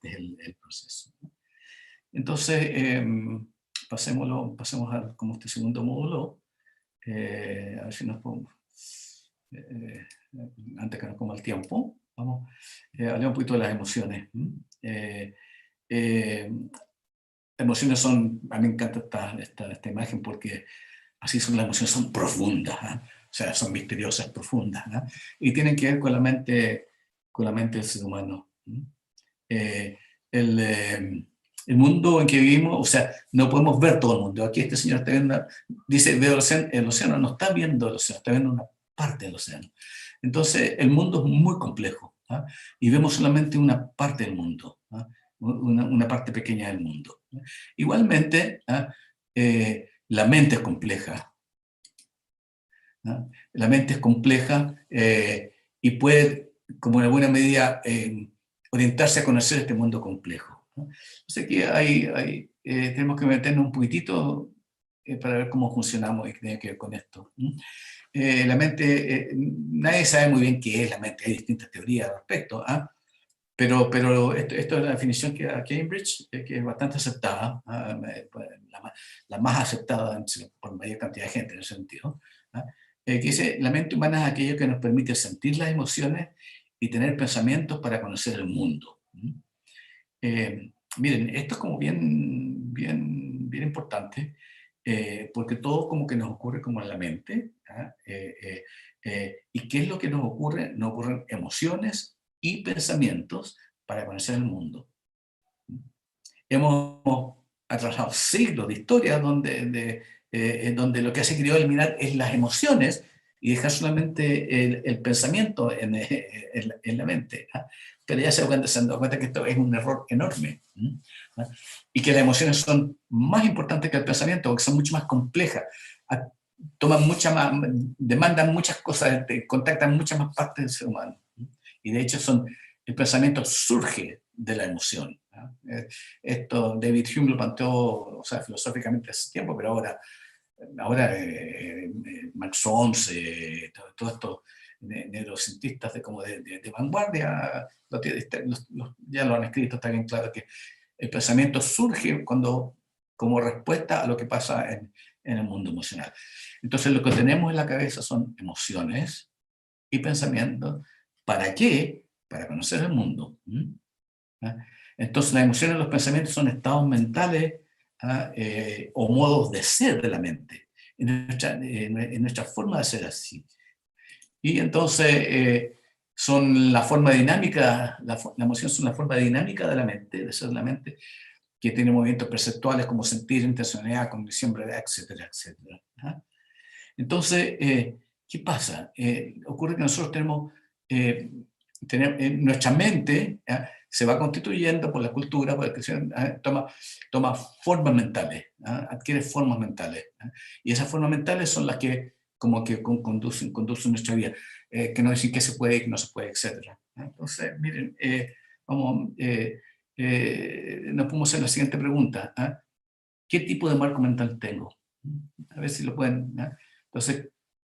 es el proceso. Entonces, pasemos a como este segundo módulo. A ver si nos podemos, antes que nos coma el tiempo, vamos a hablar un poquito de las emociones. Emociones son, a mí me encanta esta imagen porque así son las emociones, son profundas, o sea, son misteriosas, profundas, y tienen que ver con la mente del ser humano. El mundo en que vivimos, o sea, no podemos ver todo el mundo. Aquí este señor está viendo, dice, veo el océano, no está viendo el océano, está viendo una parte del océano. Entonces, el mundo es muy complejo, y vemos solamente una parte del mundo, una parte pequeña del mundo. Igualmente, la mente es compleja. La mente es compleja y puede, como en alguna medida, orientarse a conocer este mundo complejo. Entonces aquí tenemos que meternos un poquitito para ver cómo funcionamos y qué tiene que ver con esto. La mente, nadie sabe muy bien qué es la mente, hay distintas teorías al respecto, pero esto es la definición que da Cambridge, que es bastante aceptada, la más aceptada por mayor cantidad de gente en ese sentido, que dice, la mente humana es aquello que nos permite sentir las emociones y tener pensamientos para conocer el mundo. Miren, esto es como bien importante, porque todo como que nos ocurre como en la mente, ¿y qué es lo que nos ocurre? Nos ocurren emociones y pensamientos para conocer el mundo. Hemos atravesado siglos de historia donde lo que se querido eliminar es las emociones y dejar solamente el pensamiento en la mente. Pero ya se han dado cuenta que esto es un error enorme. Y que las emociones son más importantes que el pensamiento, porque son mucho más complejas. Toman demandan muchas cosas, contactan muchas más partes del ser humano. Y de hecho el pensamiento surge de la emoción. Esto David Hume lo planteó, o sea, filosóficamente hace tiempo, pero ahora Max Schonce, todos estos neurocientistas de vanguardia ya lo han escrito, está bien claro que el pensamiento surge como respuesta a lo que pasa en el mundo emocional. Entonces lo que tenemos en la cabeza son emociones y pensamientos. ¿Para qué? Para conocer el mundo. Entonces las emociones y los pensamientos son estados mentales o modos de ser de la mente, en nuestra forma de ser así. Y entonces son la forma dinámica, la emoción es una forma dinámica de la mente, de ser de la mente, que tiene movimientos perceptuales como sentir, intencionalidad, cognición, brevedad, etcétera, etcétera. Entonces, ¿qué pasa? Ocurre que nosotros tenemos nuestra mente se va constituyendo por la cultura, por la educación, toma formas mentales, adquiere formas mentales. Y esas formas mentales son las que como que conducen nuestra vida, que nos dicen qué se puede y qué no se puede, etc. Entonces, miren, nos podemos hacer la siguiente pregunta. ¿Qué tipo de marco mental tengo? A ver si lo pueden. Entonces,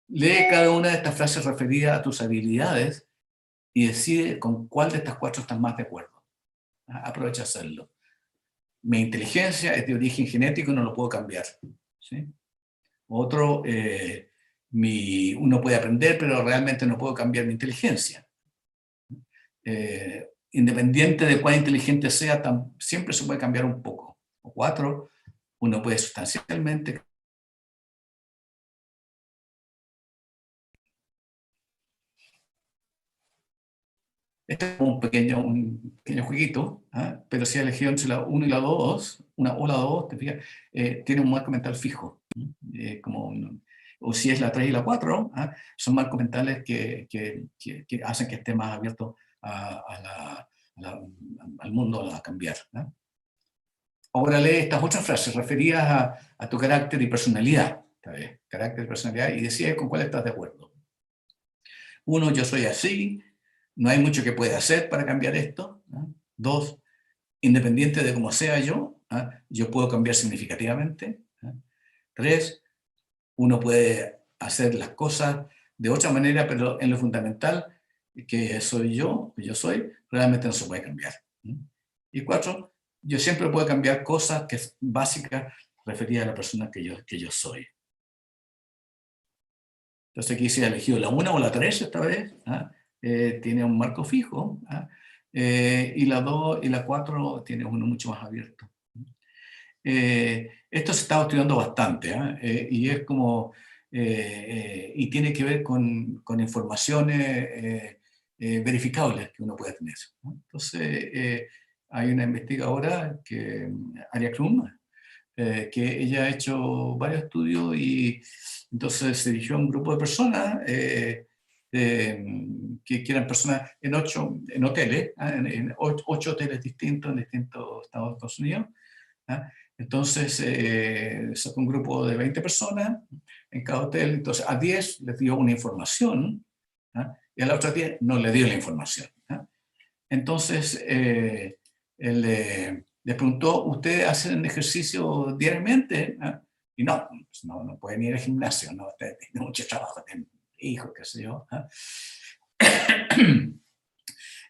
lee cada una de estas frases referidas a tus habilidades y decide con cuál de estas cuatro estás más de acuerdo. Aprovecha a hacerlo. Mi inteligencia es de origen genético y no lo puedo cambiar. ¿Sí? Otro, uno puede aprender, pero realmente no puedo cambiar mi inteligencia. Independiente de cuán inteligente sea, siempre se puede cambiar un poco. O cuatro, uno puede sustancialmente Este es un pequeño jueguito, pero si he elegido entre la 1 y la 2, una o la 2, te fijas, tiene un marco mental fijo. O si es la 3 y la 4, son marcos mentales que hacen que esté más abierto al mundo, a cambiar. Ahora lee estas otras frases referidas a tu carácter y personalidad. Carácter y personalidad, y decide con cuál estás de acuerdo. 1, yo soy así, no hay mucho que pueda hacer para cambiar esto. 2, independiente de cómo sea yo, yo puedo cambiar significativamente. 3, uno puede hacer las cosas de otra manera, pero en lo fundamental, que soy yo, que yo soy, realmente no se puede cambiar. Y 4, yo siempre puedo cambiar cosas que es básicas referidas a la persona que yo soy. Entonces aquí se ha elegido la 1 o la 3 esta vez, tiene un marco fijo, y la 2 y la 4 tiene uno mucho más abierto. Esto se está estudiando bastante, y es como, y tiene que ver con informaciones verificables que uno puede tener. Entonces, hay una investigadora, Aria Krum, que ella ha hecho varios estudios y entonces se dirigió a un grupo de personas que eran personas en 8 hoteles, en 8 hoteles distintos en distintos estados de Estados Unidos. Entonces sacó un grupo de 20 personas en cada hotel, entonces a 10 les dio una información y a las otras 10 no le dio la información. Entonces le preguntó, ¿ustedes hacen ejercicio diariamente? Y no, pues no pueden ir al gimnasio, no, tienen mucho trabajo, tienen hijos, qué sé yo.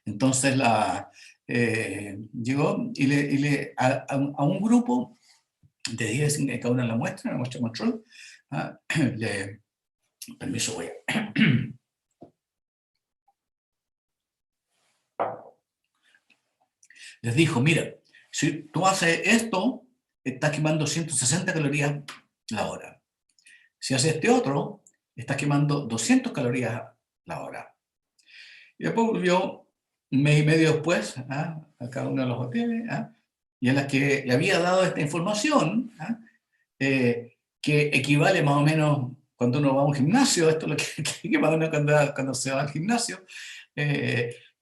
Entonces llegó y a un grupo de 10 en cada una de la muestra control, permiso, voy a... Les dijo, mira, si tú haces esto, estás quemando 160 calorías la hora. Si haces este otro, estás quemando 200 calorías la hora. Y después volvió un mes y medio después a cada uno de los hoteles, y a las que le había dado esta información, que equivale más o menos cuando uno va a un gimnasio, esto es lo que más o menos cuando se va al gimnasio,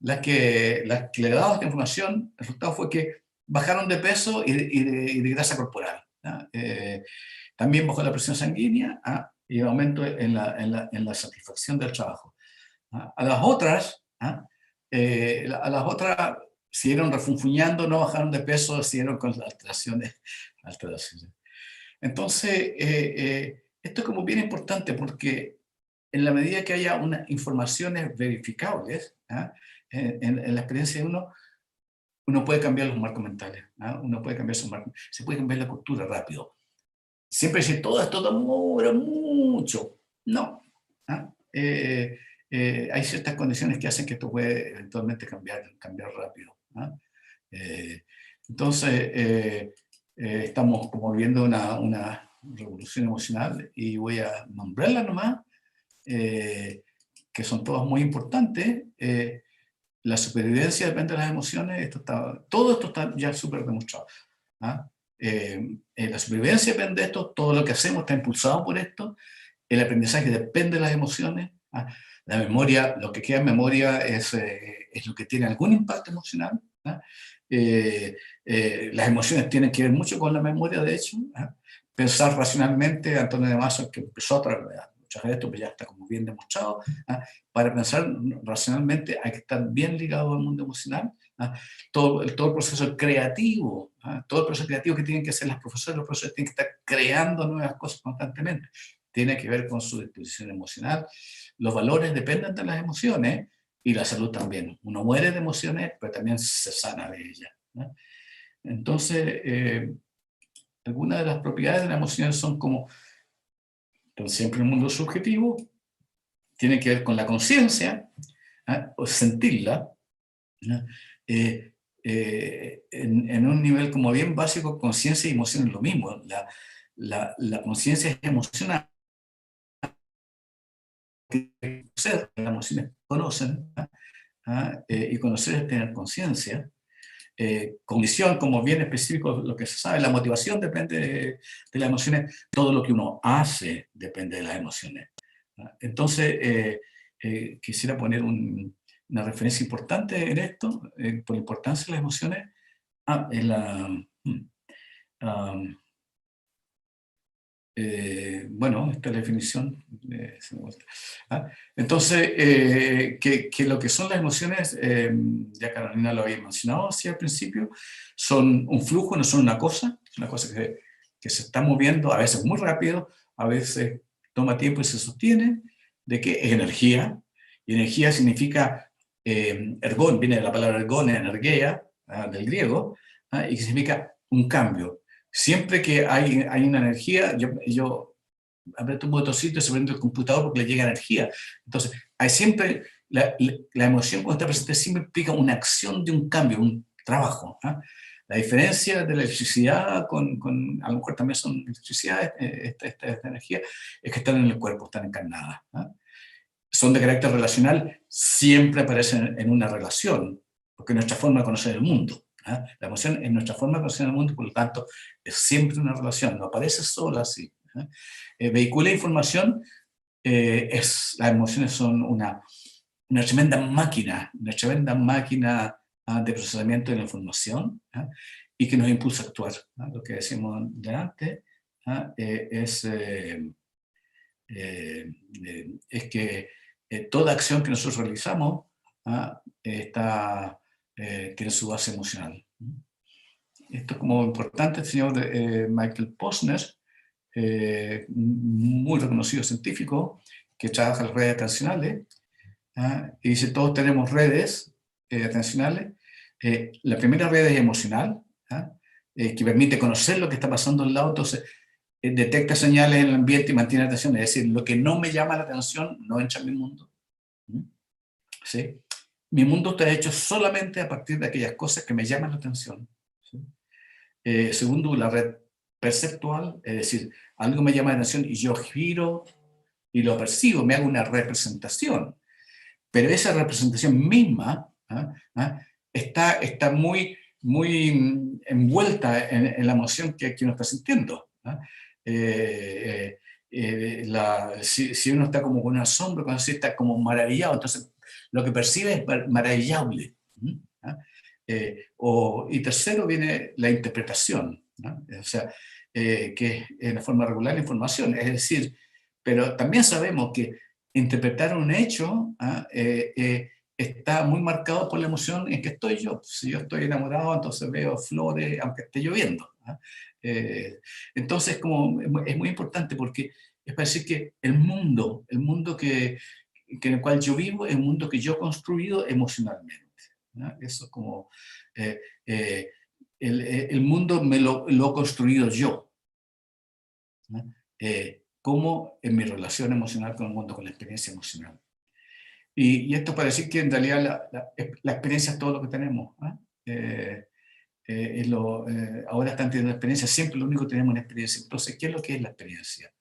las que le daba esta información, el resultado fue que bajaron de peso y de grasa corporal. También bajó la presión sanguínea y aumento en la satisfacción del trabajo. A las otras, siguieron refunfuñando, no bajaron de peso, siguieron con las alteraciones. Entonces, esto es como bien importante porque en la medida que haya unas informaciones verificables en la experiencia de uno puede cambiar los marcos mentales, uno puede cambiar sus marcos, se puede cambiar la cultura rápido. Siempre dice, todo esto demora mucho. No. Hay ciertas condiciones que hacen que esto puede eventualmente cambiar rápido. Entonces, estamos como viendo una revolución emocional y voy a nombrarla nomás, que son todas muy importantes. La supervivencia depende de las emociones, todo esto está ya súper demostrado. La supervivencia depende de esto, todo lo que hacemos está impulsado por esto, el aprendizaje depende de las emociones, la memoria, lo que queda en memoria es lo que tiene algún impacto emocional. Las emociones tienen que ver mucho con la memoria, de hecho. Pensar racionalmente, Antonio de Mazo, que empezó a través de esto, pues ya está como bien demostrado. Para pensar racionalmente hay que estar bien ligado al mundo emocional. Todo el proceso creativo, todo el proceso creativo que tienen que hacer los profesores tienen que estar creando nuevas cosas constantemente. Tiene que ver con su disposición emocional. Los valores dependen de las emociones y la salud también. Uno muere de emociones, pero también se sana de ellas. Entonces, algunas de las propiedades de las emociones son como, siempre el mundo subjetivo, tiene que ver con la conciencia, o sentirla, en un nivel como bien básico. Conciencia y emoción es lo mismo. La conciencia es emocional, las emociones conocen, y conocer es tener conciencia. Cognición, como bien específico lo que se sabe, la motivación depende de las emociones, todo lo que uno hace depende de las emociones. Entonces, quisiera poner una referencia importante en esto, por la importancia de las emociones, en la... bueno, esta es la definición. Entonces, que lo que son las emociones, ya Carolina lo había mencionado así al principio, son un flujo, no son una cosa que se está moviendo, a veces muy rápido, a veces toma tiempo y se sostiene, de que es energía, y energía significa ergón, viene de la palabra ergón, energía, del griego, y que significa un cambio. Siempre que hay una energía, yo aprieto un botoncito y se prende el computador porque le llega energía. Entonces, hay siempre, la emoción cuando está presente siempre implica una acción de un cambio, un trabajo. La diferencia de la electricidad a lo mejor también son electricidad, esta energía, es que están en el cuerpo, están encarnadas. Son de carácter relacional, siempre aparecen en una relación, porque es nuestra forma de conocer el mundo. La emoción es nuestra forma de conocer el mundo, por lo tanto, es siempre una relación, no aparece sola así. Vehicula información, las emociones son una tremenda máquina de procesamiento de la información, y que nos impulsa a actuar. Lo que decimos delante es que toda acción que nosotros realizamos tiene su base emocional. Esto es como importante. El señor Michael Posner, muy reconocido científico, que trabaja en redes atencionales, y dice, todos tenemos redes atencionales. La primera red es emocional, que permite conocer lo que está pasando al lado, entonces detecta señales en el ambiente y mantiene atención, es decir, lo que no me llama la atención no entra en mi mundo. ¿Sí? Mi mundo está hecho solamente a partir de aquellas cosas que me llaman la atención. ¿Sí? Segundo, la red perceptual, es decir, algo me llama la atención y yo giro y lo percibo, me hago una representación. Pero esa representación misma está muy envuelta en la emoción que uno está sintiendo. Si uno está como con un asombro, cuando está como maravillado, entonces lo que percibe es maravillable. Y tercero viene la interpretación, o sea, que es en la forma regular la información, es decir, pero también sabemos que interpretar un hecho está muy marcado por la emoción en que estoy yo. Si yo estoy enamorado, entonces veo flores aunque esté lloviendo. Entonces es muy importante porque es para decir que el mundo en el cual yo vivo es un mundo que yo he construido emocionalmente. Eso es como el mundo me lo he construido yo. Como en mi relación emocional con el mundo, con la experiencia emocional. Y esto para decir que en realidad la experiencia es todo lo que tenemos. Ahora están teniendo experiencia, siempre lo único que tenemos es una experiencia. Entonces, ¿qué es lo que es la experiencia?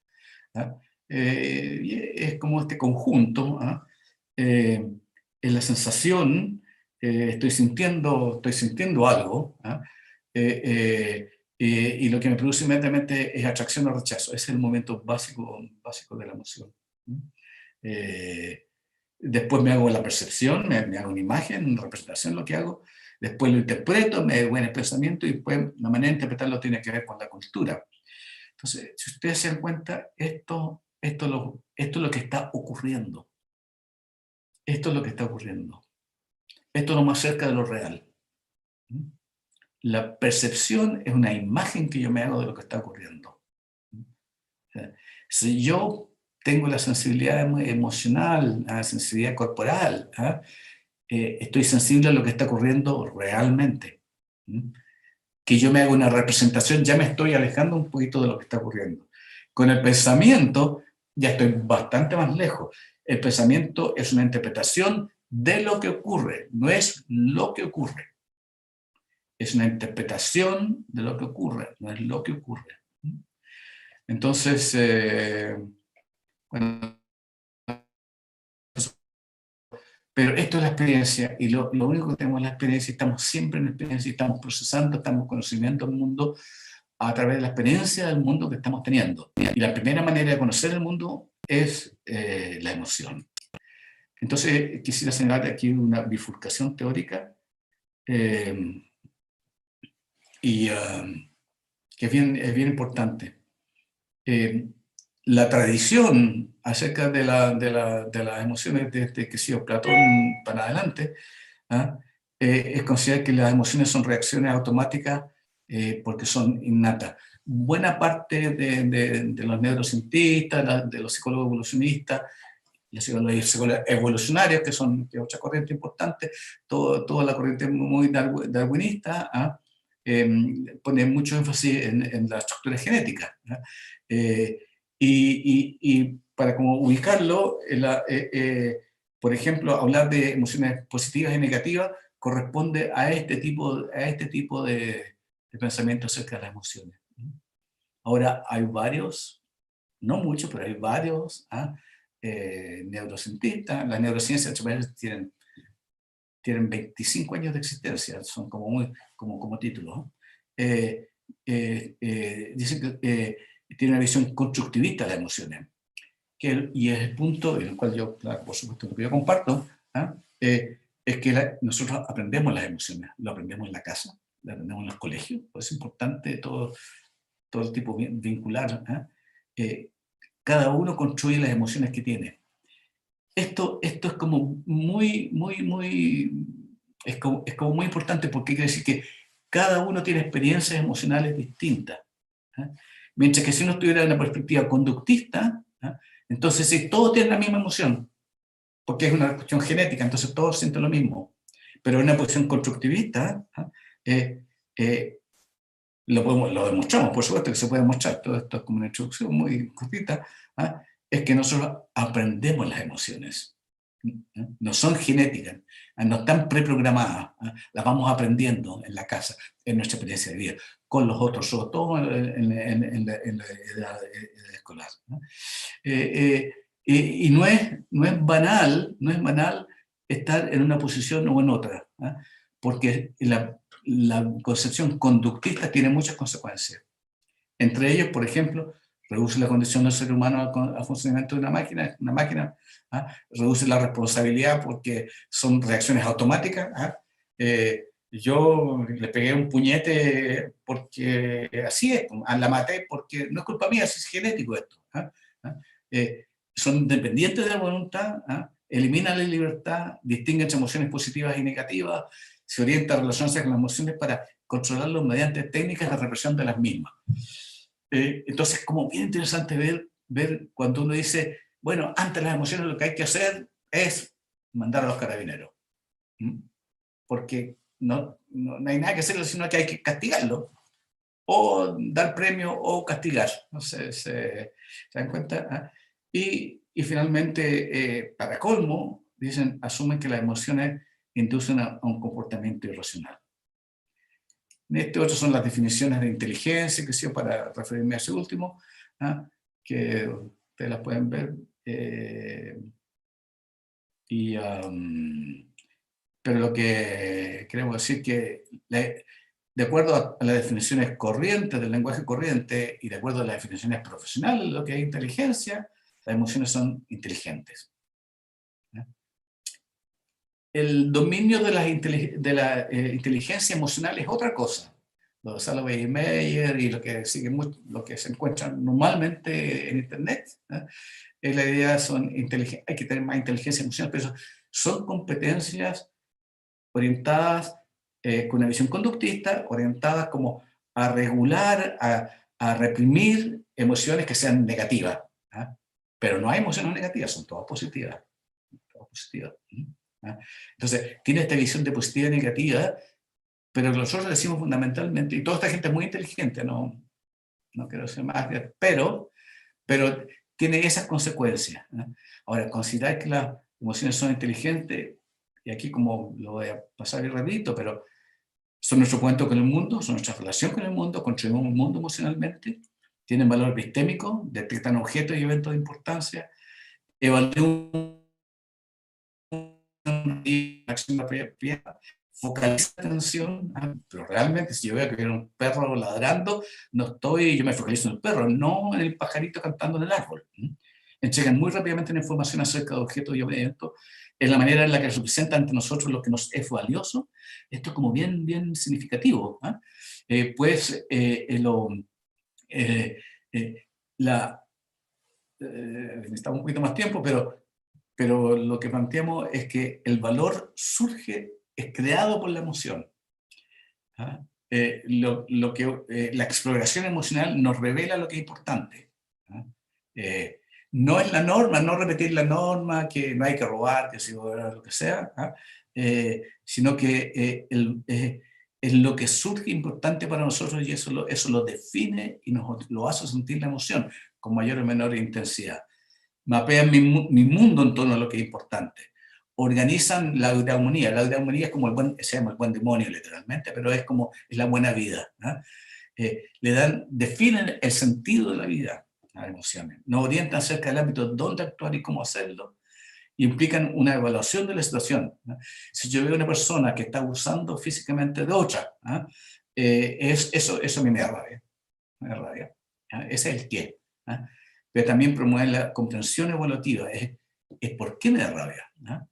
Es como este conjunto, es la sensación, estoy sintiendo algo, y lo que me produce inmediatamente es atracción o rechazo. Ese es el momento básico de la emoción. Después me hago la percepción, me hago una imagen, una representación, lo que hago. Después lo interpreto, me hago el pensamiento, y después la manera de interpretarlo tiene que ver con la cultura. Entonces, si ustedes se dan cuenta, esto es lo que está ocurriendo. Esto es lo que está ocurriendo. Esto es lo más cerca de lo real. La percepción es una imagen que yo me hago de lo que está ocurriendo. Si yo tengo la sensibilidad emocional, la sensibilidad corporal, estoy sensible a lo que está ocurriendo realmente. Que yo me haga una representación, ya me estoy alejando un poquito de lo que está ocurriendo. Con el pensamiento ya estoy bastante más lejos. El pensamiento es una interpretación de lo que ocurre, no es lo que ocurre. Es una interpretación de lo que ocurre, no es lo que ocurre. Entonces, bueno, Pero esto es la experiencia, y lo único que tenemos es la experiencia, estamos siempre en la experiencia, estamos procesando, estamos conociendo el mundo a través de la experiencia del mundo que estamos teniendo. Y la primera manera de conocer el mundo es la emoción. Entonces, quisiera señalar aquí una bifurcación teórica que es bien importante. La tradición acerca de las emociones desde que sido Platón para adelante, es considerar que las emociones son reacciones automáticas porque son innatas. Buena parte de los neurocientistas, de los psicólogos evolucionistas, los psicólogos evolucionarios, que es otra corriente importante, toda la corriente muy darwinista, pone mucho énfasis en la estructura genética. Y para como ubicarlo, por ejemplo, hablar de emociones positivas y negativas corresponde a este tipo de pensamiento acerca de las emociones. Ahora, hay varios, no muchos, pero hay varios neurocientistas. Las neurociencias tienen 25 años de existencia, son como títulos. Dicen que tiene una visión constructivista de las emociones, y es el punto en el cual yo, claro, por supuesto, lo que yo comparto, es que nosotros aprendemos las emociones, lo aprendemos en la casa, lo aprendemos en los colegios, pues es importante todo el tipo vincular. Cada uno construye las emociones que tiene. Esto es como es como muy importante, porque quiere decir que cada uno tiene experiencias emocionales distintas. Mientras que si uno tuviera una perspectiva conductista, entonces sí, todos tienen la misma emoción, porque es una cuestión genética, entonces todos sienten lo mismo. Pero en una posición constructivista, lo demostramos, por supuesto que se puede demostrar, todo esto es como una introducción muy cortita, es que nosotros aprendemos las emociones. No son genéticas, no están preprogramadas, las vamos aprendiendo en la casa, en nuestra experiencia de vida, con los otros, sobre todo en la edad escolar. Y no es banal estar en una posición o en otra, porque la concepción conductista tiene muchas consecuencias. Entre ellos, por ejemplo, reduce la condición del ser humano al funcionamiento de una máquina, reduce la responsabilidad porque son reacciones automáticas. Yo le pegué un puñete porque así es, la maté porque no es culpa mía, es genético esto. Son dependientes de la voluntad, eliminan la libertad, distinguen entre emociones positivas y negativas, se orienta a relacionarse con las emociones para controlarlos mediante técnicas de represión de las mismas. Entonces, como bien interesante ver cuando uno dice, bueno, ante las emociones lo que hay que hacer es mandar a los carabineros. Porque no hay nada que hacerlo, sino que hay que castigarlo. O dar premio o castigar. No sé, ¿se dan cuenta? Y finalmente, para colmo, asumen que las emociones inducen a un comportamiento irracional. Este otro son las definiciones de inteligencia, que sea para referirme a ese último, que ustedes las pueden ver. Pero lo que queremos decir que, de acuerdo a las definiciones corrientes del lenguaje corriente y de acuerdo a las definiciones profesionales de lo que es inteligencia, las emociones son inteligentes. El dominio de la inteligencia emocional es otra cosa. Lo de Salovey y Meyer y lo que se encuentra normalmente en Internet, es la idea hay que tener más inteligencia emocional, pero son competencias orientadas con una visión conductista, orientadas como a regular, a reprimir emociones que sean negativas. Pero no hay emociones negativas, son todas positivas. Entonces, tiene esta visión de positiva y negativa, pero nosotros decimos fundamentalmente, y toda esta gente es muy inteligente, no quiero ser más, pero tiene esas consecuencias. Ahora, considerar que las emociones son inteligentes, y aquí como lo voy a pasar y repito, pero son nuestro cuento con el mundo, son nuestra relación con el mundo, construimos un mundo emocionalmente, tienen valor epistémico, detectan objetos y eventos de importancia, evalúan la acción rápida, focaliza la atención, pero realmente si yo veo que viene un perro ladrando, yo me focalizo en el perro, no en el pajarito cantando en el árbol. Entregan muy rápidamente la información acerca de objetos y eventos, en la manera en la que representa ante nosotros lo que nos es valioso. Esto es como bien, bien significativo. Pues necesitamos un poquito más tiempo, pero lo que planteamos es que el valor es creado por la emoción. ¿Ah? La exploración emocional nos revela lo que es importante. ¿Ah? No es la norma, no repetir la norma, que no hay que robar, que si lo que sea, ¿ah? Sino que es lo que surge importante para nosotros y eso lo define y nos lo hace sentir la emoción con mayor o menor intensidad. Mapean mi mundo en torno a lo que es importante. Organizan la eudamonía. La eudamonía es como se llama el buen demonio literalmente, pero es la buena vida. ¿No? Definen el sentido de la vida, las emociones. Nos orientan acerca del ámbito de dónde actuar y cómo hacerlo, y implican una evaluación de la situación. ¿No? Si yo veo a una persona que está abusando físicamente de otra, ¿no? Eso a mí me da rabia. Me da rabia. ¿No? Ese es el qué. ¿No? Pero también promueve la comprensión evolutiva. Es por qué me da rabia. ¿No?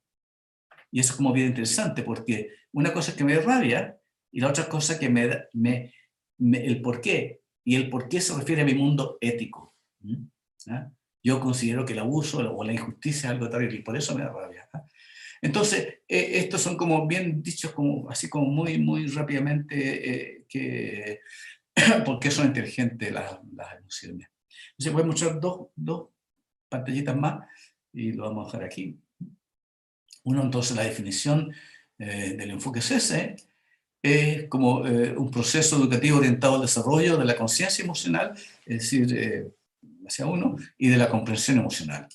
Y eso es como bien interesante, porque una cosa es que me da rabia y la otra cosa es que el por qué. Y el por qué se refiere a mi mundo ético. ¿No? Yo considero que el abuso o la injusticia es algo terrible y por eso me da rabia. ¿No? Entonces, estos son como bien dichos, así como muy, muy rápidamente, por qué son inteligentes las emociones. Entonces, voy a mostrar dos pantallitas más y lo vamos a dejar aquí. Uno, entonces, la definición del enfoque CESE es como un proceso educativo orientado al desarrollo de la conciencia emocional, es decir, hacia uno, y de la comprensión emocional.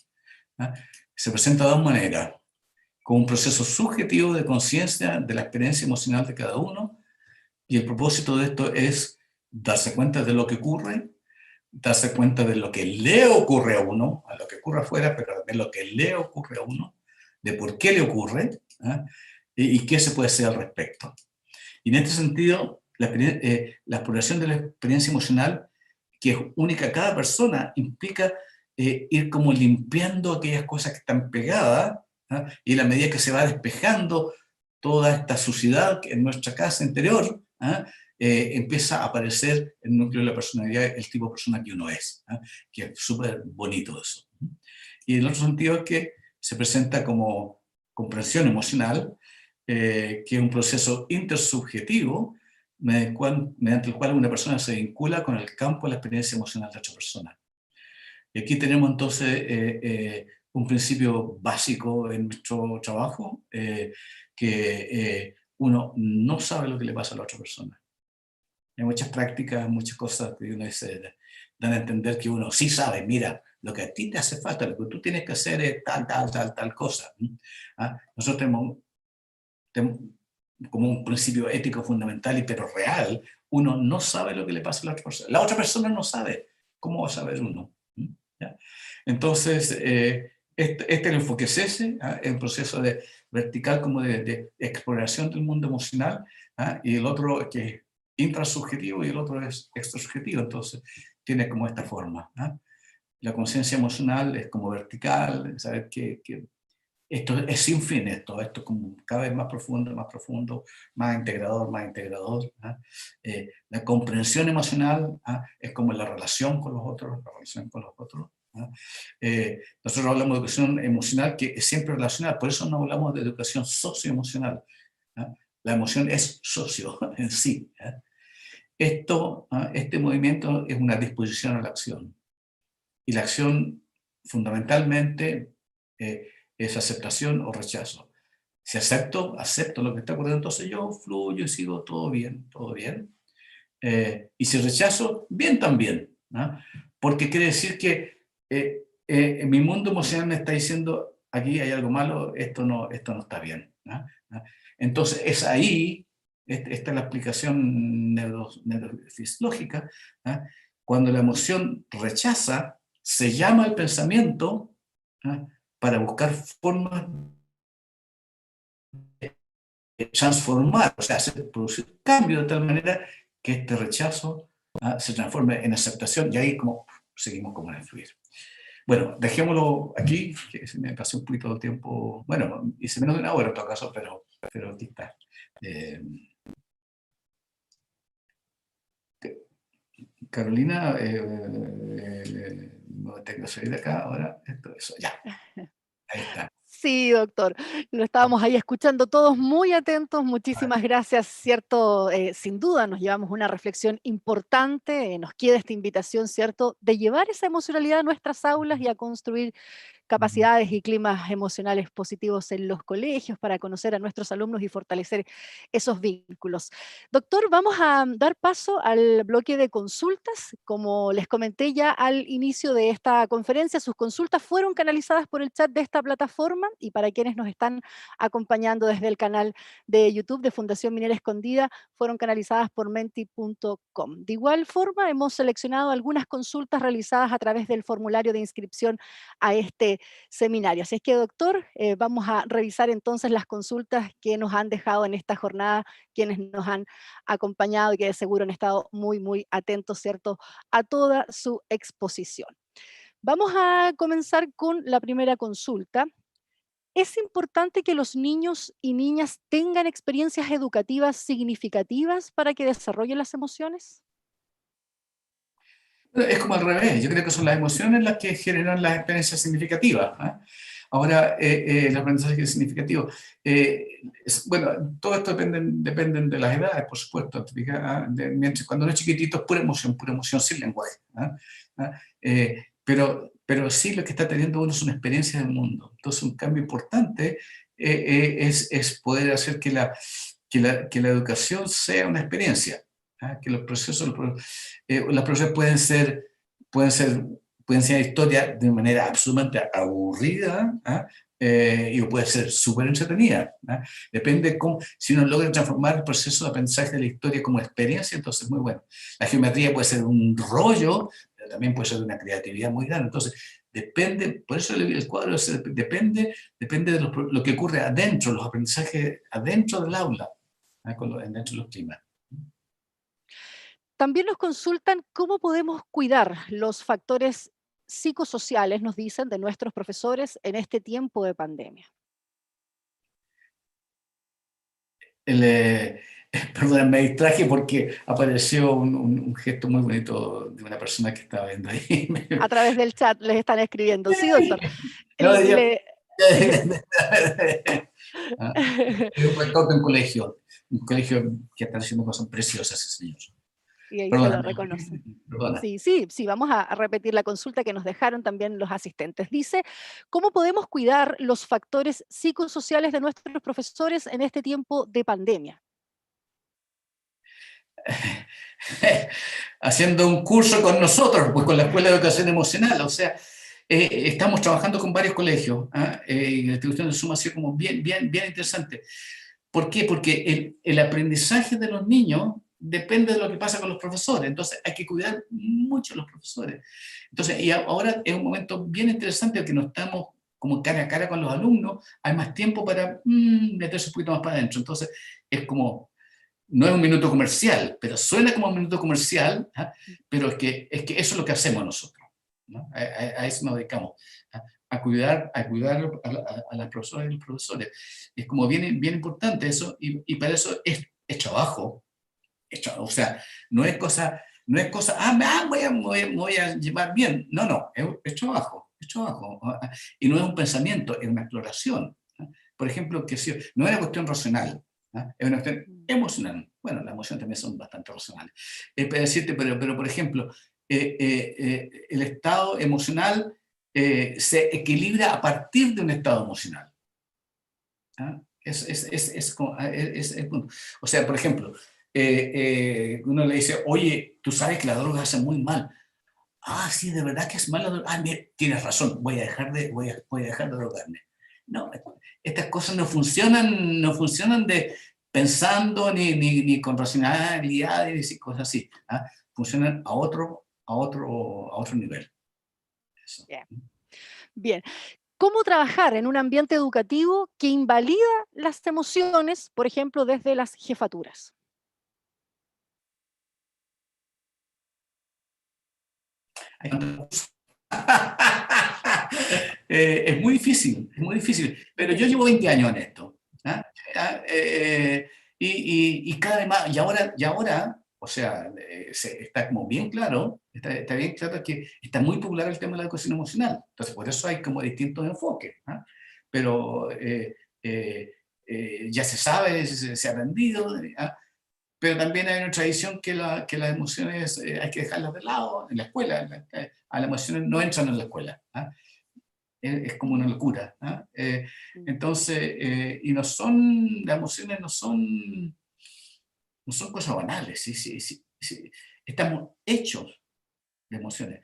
¿Ah? Se presenta de dos maneras, como un proceso subjetivo de conciencia de la experiencia emocional de cada uno, y el propósito de esto es darse cuenta de lo que ocurre, darse cuenta de lo que le ocurre a uno, a lo que ocurre afuera, pero también lo que le ocurre a uno, de por qué le ocurre, ¿ah? Y qué se puede hacer al respecto. Y en este sentido, la exploración de la experiencia emocional, que es única a cada persona, implica ir como limpiando aquellas cosas que están pegadas, ¿ah? Y a la medida que se va despejando toda esta suciedad en nuestra casa interior, ¿ah? Empieza a aparecer el núcleo de la personalidad, el tipo de persona que uno es, ¿ah? Que es súper bonito eso. Y el otro sentido es que se presenta como comprensión emocional, que es un proceso intersubjetivo mediante el cual una persona se vincula con el campo de la experiencia emocional de otra persona. Y aquí tenemos entonces un principio básico en nuestro trabajo, que uno no sabe lo que le pasa a la otra persona. Hay muchas prácticas, muchas cosas que uno dice, dan a entender que uno sí sabe, mira, lo que a ti te hace falta, lo que tú tienes que hacer es tal cosa. ¿Ah? Nosotros tenemos como un principio ético fundamental, pero real, uno no sabe lo que le pasa a la otra persona. La otra persona no sabe. ¿Cómo va a saber uno? ¿Ya? Entonces, este es el enfoque CESE, ¿ah? Es un proceso vertical como de exploración del mundo emocional, ¿ah? Y el otro que es intrasubjetivo y el otro es extrasubjetivo, entonces tiene como esta forma. ¿Ah? La conciencia emocional es como vertical, saber que esto es sin fin, esto es como cada vez más profundo, más integrador, más integrador. ¿Ah? La comprensión emocional, ¿ah? Es como la relación con los otros, la relación con los otros. ¿Ah? Nosotros hablamos de educación emocional que es siempre relacional, por eso no hablamos de educación socioemocional. ¿Ah? La emoción es socio en sí. ¿Ah? Este movimiento es una disposición a la acción. Y la acción fundamentalmente es aceptación o rechazo. Si acepto lo que está ocurriendo, entonces yo fluyo y sigo todo bien, todo bien. Y si rechazo, bien también, ¿no? Porque quiere decir que mi mundo emocional me está diciendo, aquí hay algo malo, esto no está bien, ¿no? Entonces es ahí, esta es la explicación neurofisiológica, ¿no? Cuando la emoción rechaza, se llama al pensamiento, ¿no? Para buscar formas transformar, o sea, producir cambio de tal manera que este rechazo se transforme en aceptación y ahí como seguimos como en el fluir. Bueno, dejémoslo aquí, que se me pasó un poquito de tiempo, bueno, hice menos de una hora en todo caso, pero aquí está. Carolina, no tengo que salir de acá ahora, eso, ya, ahí está. Sí, doctor. Lo estábamos ahí escuchando todos muy atentos. Muchísimas gracias. Cierto, sin duda nos llevamos una reflexión importante. Nos queda esta invitación, ¿cierto?, de llevar esa emocionalidad a nuestras aulas y a construir capacidades y climas emocionales positivos en los colegios para conocer a nuestros alumnos y fortalecer esos vínculos. Doctor, vamos a dar paso al bloque de consultas. Como les comenté ya al inicio de esta conferencia, sus consultas fueron canalizadas por el chat de esta plataforma y para quienes nos están acompañando desde el canal de YouTube de Fundación Minera Escondida, fueron canalizadas por menti.com. De igual forma, hemos seleccionado algunas consultas realizadas a través del formulario de inscripción a este seminario. Así es que, doctor, vamos a revisar entonces las consultas que nos han dejado en esta jornada, quienes nos han acompañado y que de seguro han estado muy, muy atentos, ¿cierto?, a toda su exposición. Vamos a comenzar con la primera consulta. ¿Es importante que los niños y niñas tengan experiencias educativas significativas para que desarrollen las emociones? Es como al revés, yo creo que son las emociones las que generan las experiencias significativas. Ahora, el aprendizaje significativo, bueno, todo esto dependen de las edades, por supuesto. Cuando uno es chiquitito es pura emoción sin lenguaje. Pero sí lo que está teniendo uno es una experiencia del mundo. Entonces, un cambio importante es poder hacer que la educación sea una experiencia. Que los procesos, las profesiones pueden ser, pueden enseñar historia de manera absolutamente aburrida, y puede ser súper entretenida. Depende cómo, si uno logra transformar el proceso de aprendizaje de la historia como experiencia, entonces es muy bueno. La geometría puede ser un rollo, pero también puede ser de una creatividad muy grande. Entonces, depende, por eso el cuadro depende de lo que ocurre adentro, los aprendizajes adentro del aula, dentro de los climas. También nos consultan cómo podemos cuidar los factores psicosociales, nos dicen, de nuestros profesores en este tiempo de pandemia. Perdón, me distraje porque apareció un gesto muy bonito de una persona que estaba viendo ahí. A través del chat les están escribiendo. Sí, doctor. No, Le- Ah, es un rector de un colegio que está haciendo cosas preciosas, ese señor. Y ahí se Perdona, lo reconocen. perdona. Sí, sí, sí, vamos a repetir la consulta que nos dejaron también los asistentes. Dice, ¿cómo podemos cuidar los factores psicosociales de nuestros profesores en este tiempo de pandemia? Haciendo un curso con nosotros, pues con la Escuela de Educación Emocional, o sea, estamos trabajando con varios colegios, y la distribución de Suma ha sido como bien interesante. ¿Por qué? Porque el aprendizaje de los niños depende de lo que pasa con los profesores, entonces hay que cuidar mucho a los profesores. Entonces, y ahora es un momento bien interesante que no estamos como cara a cara con los alumnos, hay más tiempo para meterse un poquito más para adentro, entonces es como no es un minuto comercial, pero suena como un minuto comercial, pero es que eso es lo que hacemos nosotros, ¿no? A eso nos dedicamos, a cuidar a las profesoras y los profesores. Es como bien importante eso, y para eso es trabajo, o sea, no es cosa, voy a llevar bien, no, es trabajo, y no es un pensamiento, es una exploración. Por ejemplo, no es una cuestión racional, es una cuestión emocional. Bueno, las emociones también son bastante racionales. Para decirte, pero por ejemplo, el estado emocional se equilibra a partir de un estado emocional. O sea, por ejemplo, uno le dice, oye, tú sabes que la droga hace muy mal. Ah, sí, de verdad que es mala droga. Ah, mira, tienes razón, voy a dejar de drogarme. No, estas cosas no funcionan de pensando ni con racionalidad y cosas así. Funcionan a otro nivel. Eso. Bien. Bien. ¿Cómo trabajar en un ambiente educativo que invalida las emociones, por ejemplo, desde las jefaturas? Es muy difícil, es muy difícil. Pero yo Entiendo. llevo 20 años en esto. ¿Ah? Y cada vez más, y ahora o sea, está como bien claro, está bien claro que está muy popular el tema de la educación emocional. Entonces, por eso hay como distintos enfoques. ¿Ah? Pero ya se sabe, se ha aprendido. ¿Ah? Pero también hay una tradición que las emociones hay que dejarlas de lado en la escuela. A las emociones no entran en la escuela. ¿Ah? Es como una locura. ¿Ah? Mm. Entonces, y no son, las emociones no son cosas banales. Sí, sí, sí, sí. Estamos hechos de emociones.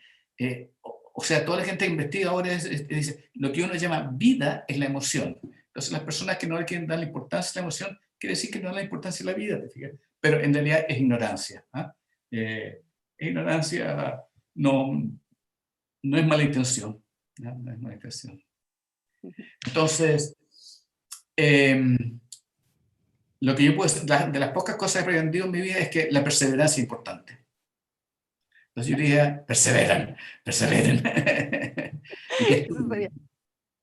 O sea, toda la gente que investiga ahora dice, lo que uno llama vida es la emoción. Entonces, las personas que no le quieren dar la importancia a la emoción, quiere decir que no le da la importancia a la vida, ¿te fijas? Pero en realidad es ignorancia. ¿Ah? Es ignorancia, no, no es mala intención. ¿No? No es mala intención. Ujú. Entonces, eh, lo que yo puedo decir, de las pocas cosas que he aprendido en mi vida es que la perseverancia es importante. Entonces yo diría, perseveran, perseveren. Y que Eso sería, estudien.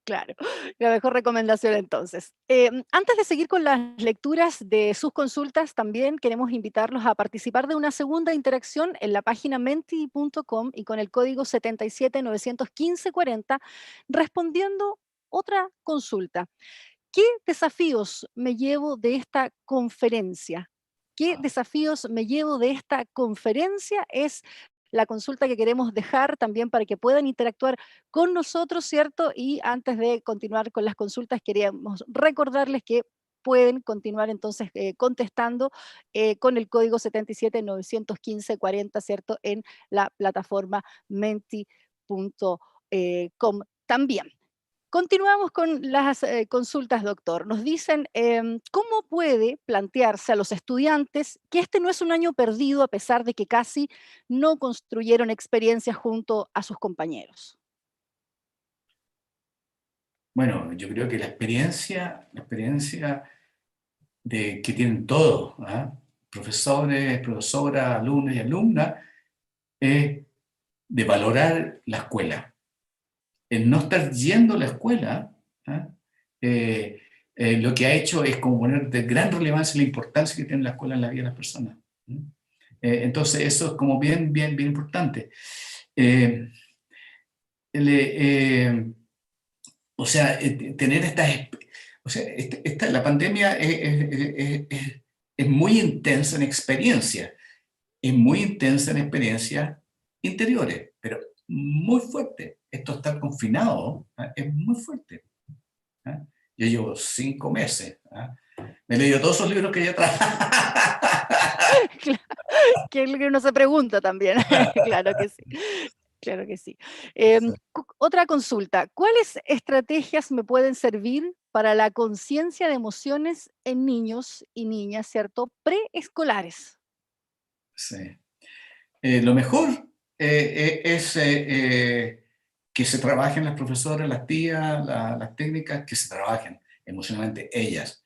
claro, la mejor recomendación entonces. Antes de seguir con las lecturas de sus consultas, también queremos invitarlos a participar de una segunda interacción en la página menti.com y con el código 77 915 40, respondiendo otra consulta. ¿Qué desafíos me llevo de esta conferencia? ¿Qué desafíos me llevo de esta conferencia? Es la consulta que queremos dejar también para que puedan interactuar con nosotros, ¿cierto? Y antes de continuar con las consultas, queríamos recordarles que pueden continuar entonces contestando con el código 77 915 40, ¿cierto? En la plataforma menti.com también. Continuamos con las consultas, doctor. Nos dicen, ¿cómo puede plantearse a los estudiantes que este no es un año perdido a pesar de que casi no construyeron experiencias junto a sus compañeros? Bueno, yo creo que la experiencia de que tienen todos, ¿ah? Profesores, profesoras, alumnos y alumnas, es de valorar la escuela. El no estar yendo a la escuela, ¿ah? Eh, lo que ha hecho es como poner de gran relevancia la importancia que tiene la escuela en la vida de las personas. ¿Mm? Entonces, eso es como bien, bien, bien importante. Eh, le- eh, o sea, tener estas... O sea, la pandemia es muy intensa en experiencia, es muy intensa en experiencias interiores, pero muy fuerte. Esto estar confinado, ¿ah? Es muy fuerte. ¿Ah? Yo llevo 5 meses. ¿Ah? Me he leído todos esos libros que hay atrás. Claro, que es lo que uno se pregunta también. Claro que sí. Claro que sí. Otra consulta. ¿Cuáles estrategias me pueden servir para la conciencia de emociones en niños y niñas, ¿cierto? Preescolares. Sí. Lo mejor es que se trabajen las profesoras, las tías, las técnicas, que se trabajen emocionalmente ellas.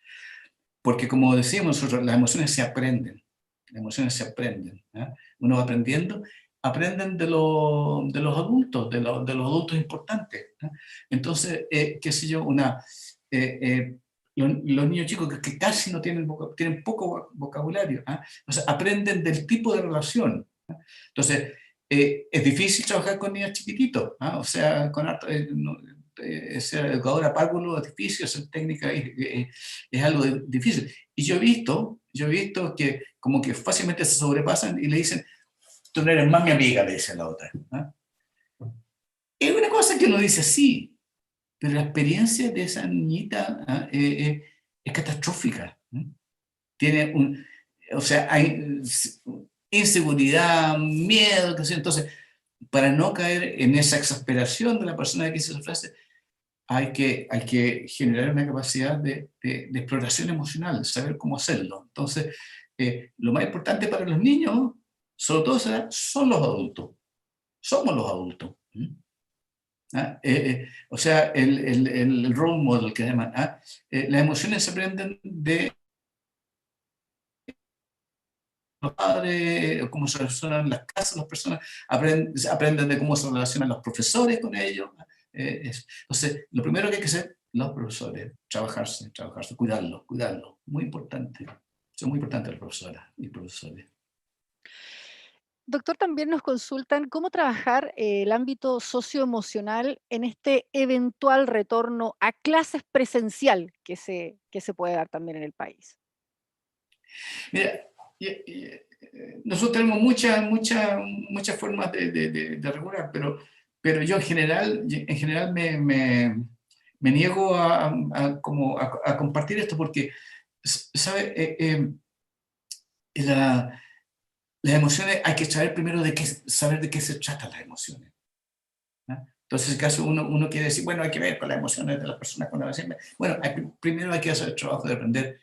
Porque como decimos nosotros, las emociones se aprenden. Las emociones se aprenden. ¿Ah? Uno va aprendiendo, aprenden de los adultos, de los adultos importantes. ¿Ah? Entonces, qué sé yo, los niños chicos que casi no tienen, tienen poco vocabulario, ¿ah? O sea, aprenden del tipo de relación. ¿Ah? Entonces, es difícil trabajar con niños chiquititos, ¿ah? O sea, con ser educador a párvulo es difícil, hacer técnica es algo difícil. Y yo he visto que como que fácilmente se sobrepasan y le dicen, tú no eres más mi amiga, le dice a la otra. ¿Ah? Es una cosa que uno dice sí, pero la experiencia de esa niñita, ¿ah? Es catastrófica. ¿Ah? Tiene o sea, hay inseguridad, miedo, qué sé yo. Entonces, para no caer en esa exasperación de la persona que dice esa frase, hay que generar una capacidad de exploración emocional, saber cómo hacerlo. Entonces, lo más importante para los niños, sobre todo, son los adultos. Somos los adultos. ¿Mm? O sea, el role model que se llama. Las emociones se aprenden de los padres, cómo se relacionan en las casas, las personas aprenden de cómo se relacionan los profesores con ellos. Entonces, lo primero que hay que hacer, los profesores, trabajarse, cuidarlos, muy importante. Son muy importantes las profesoras y profesores. Doctor, también nos consultan cómo trabajar el ámbito socioemocional en este eventual retorno a clases presencial que se puede dar también en el país. Mira, nosotros tenemos muchas formas de regular, pero yo en general me niego a compartir esto porque, ¿sabe? Las emociones, hay que saber primero saber de qué se tratan las emociones. Entonces, en caso uno quiere decir, bueno, hay que ver con las emociones de las personas con las emociones. Bueno, primero hay que hacer el trabajo de aprender,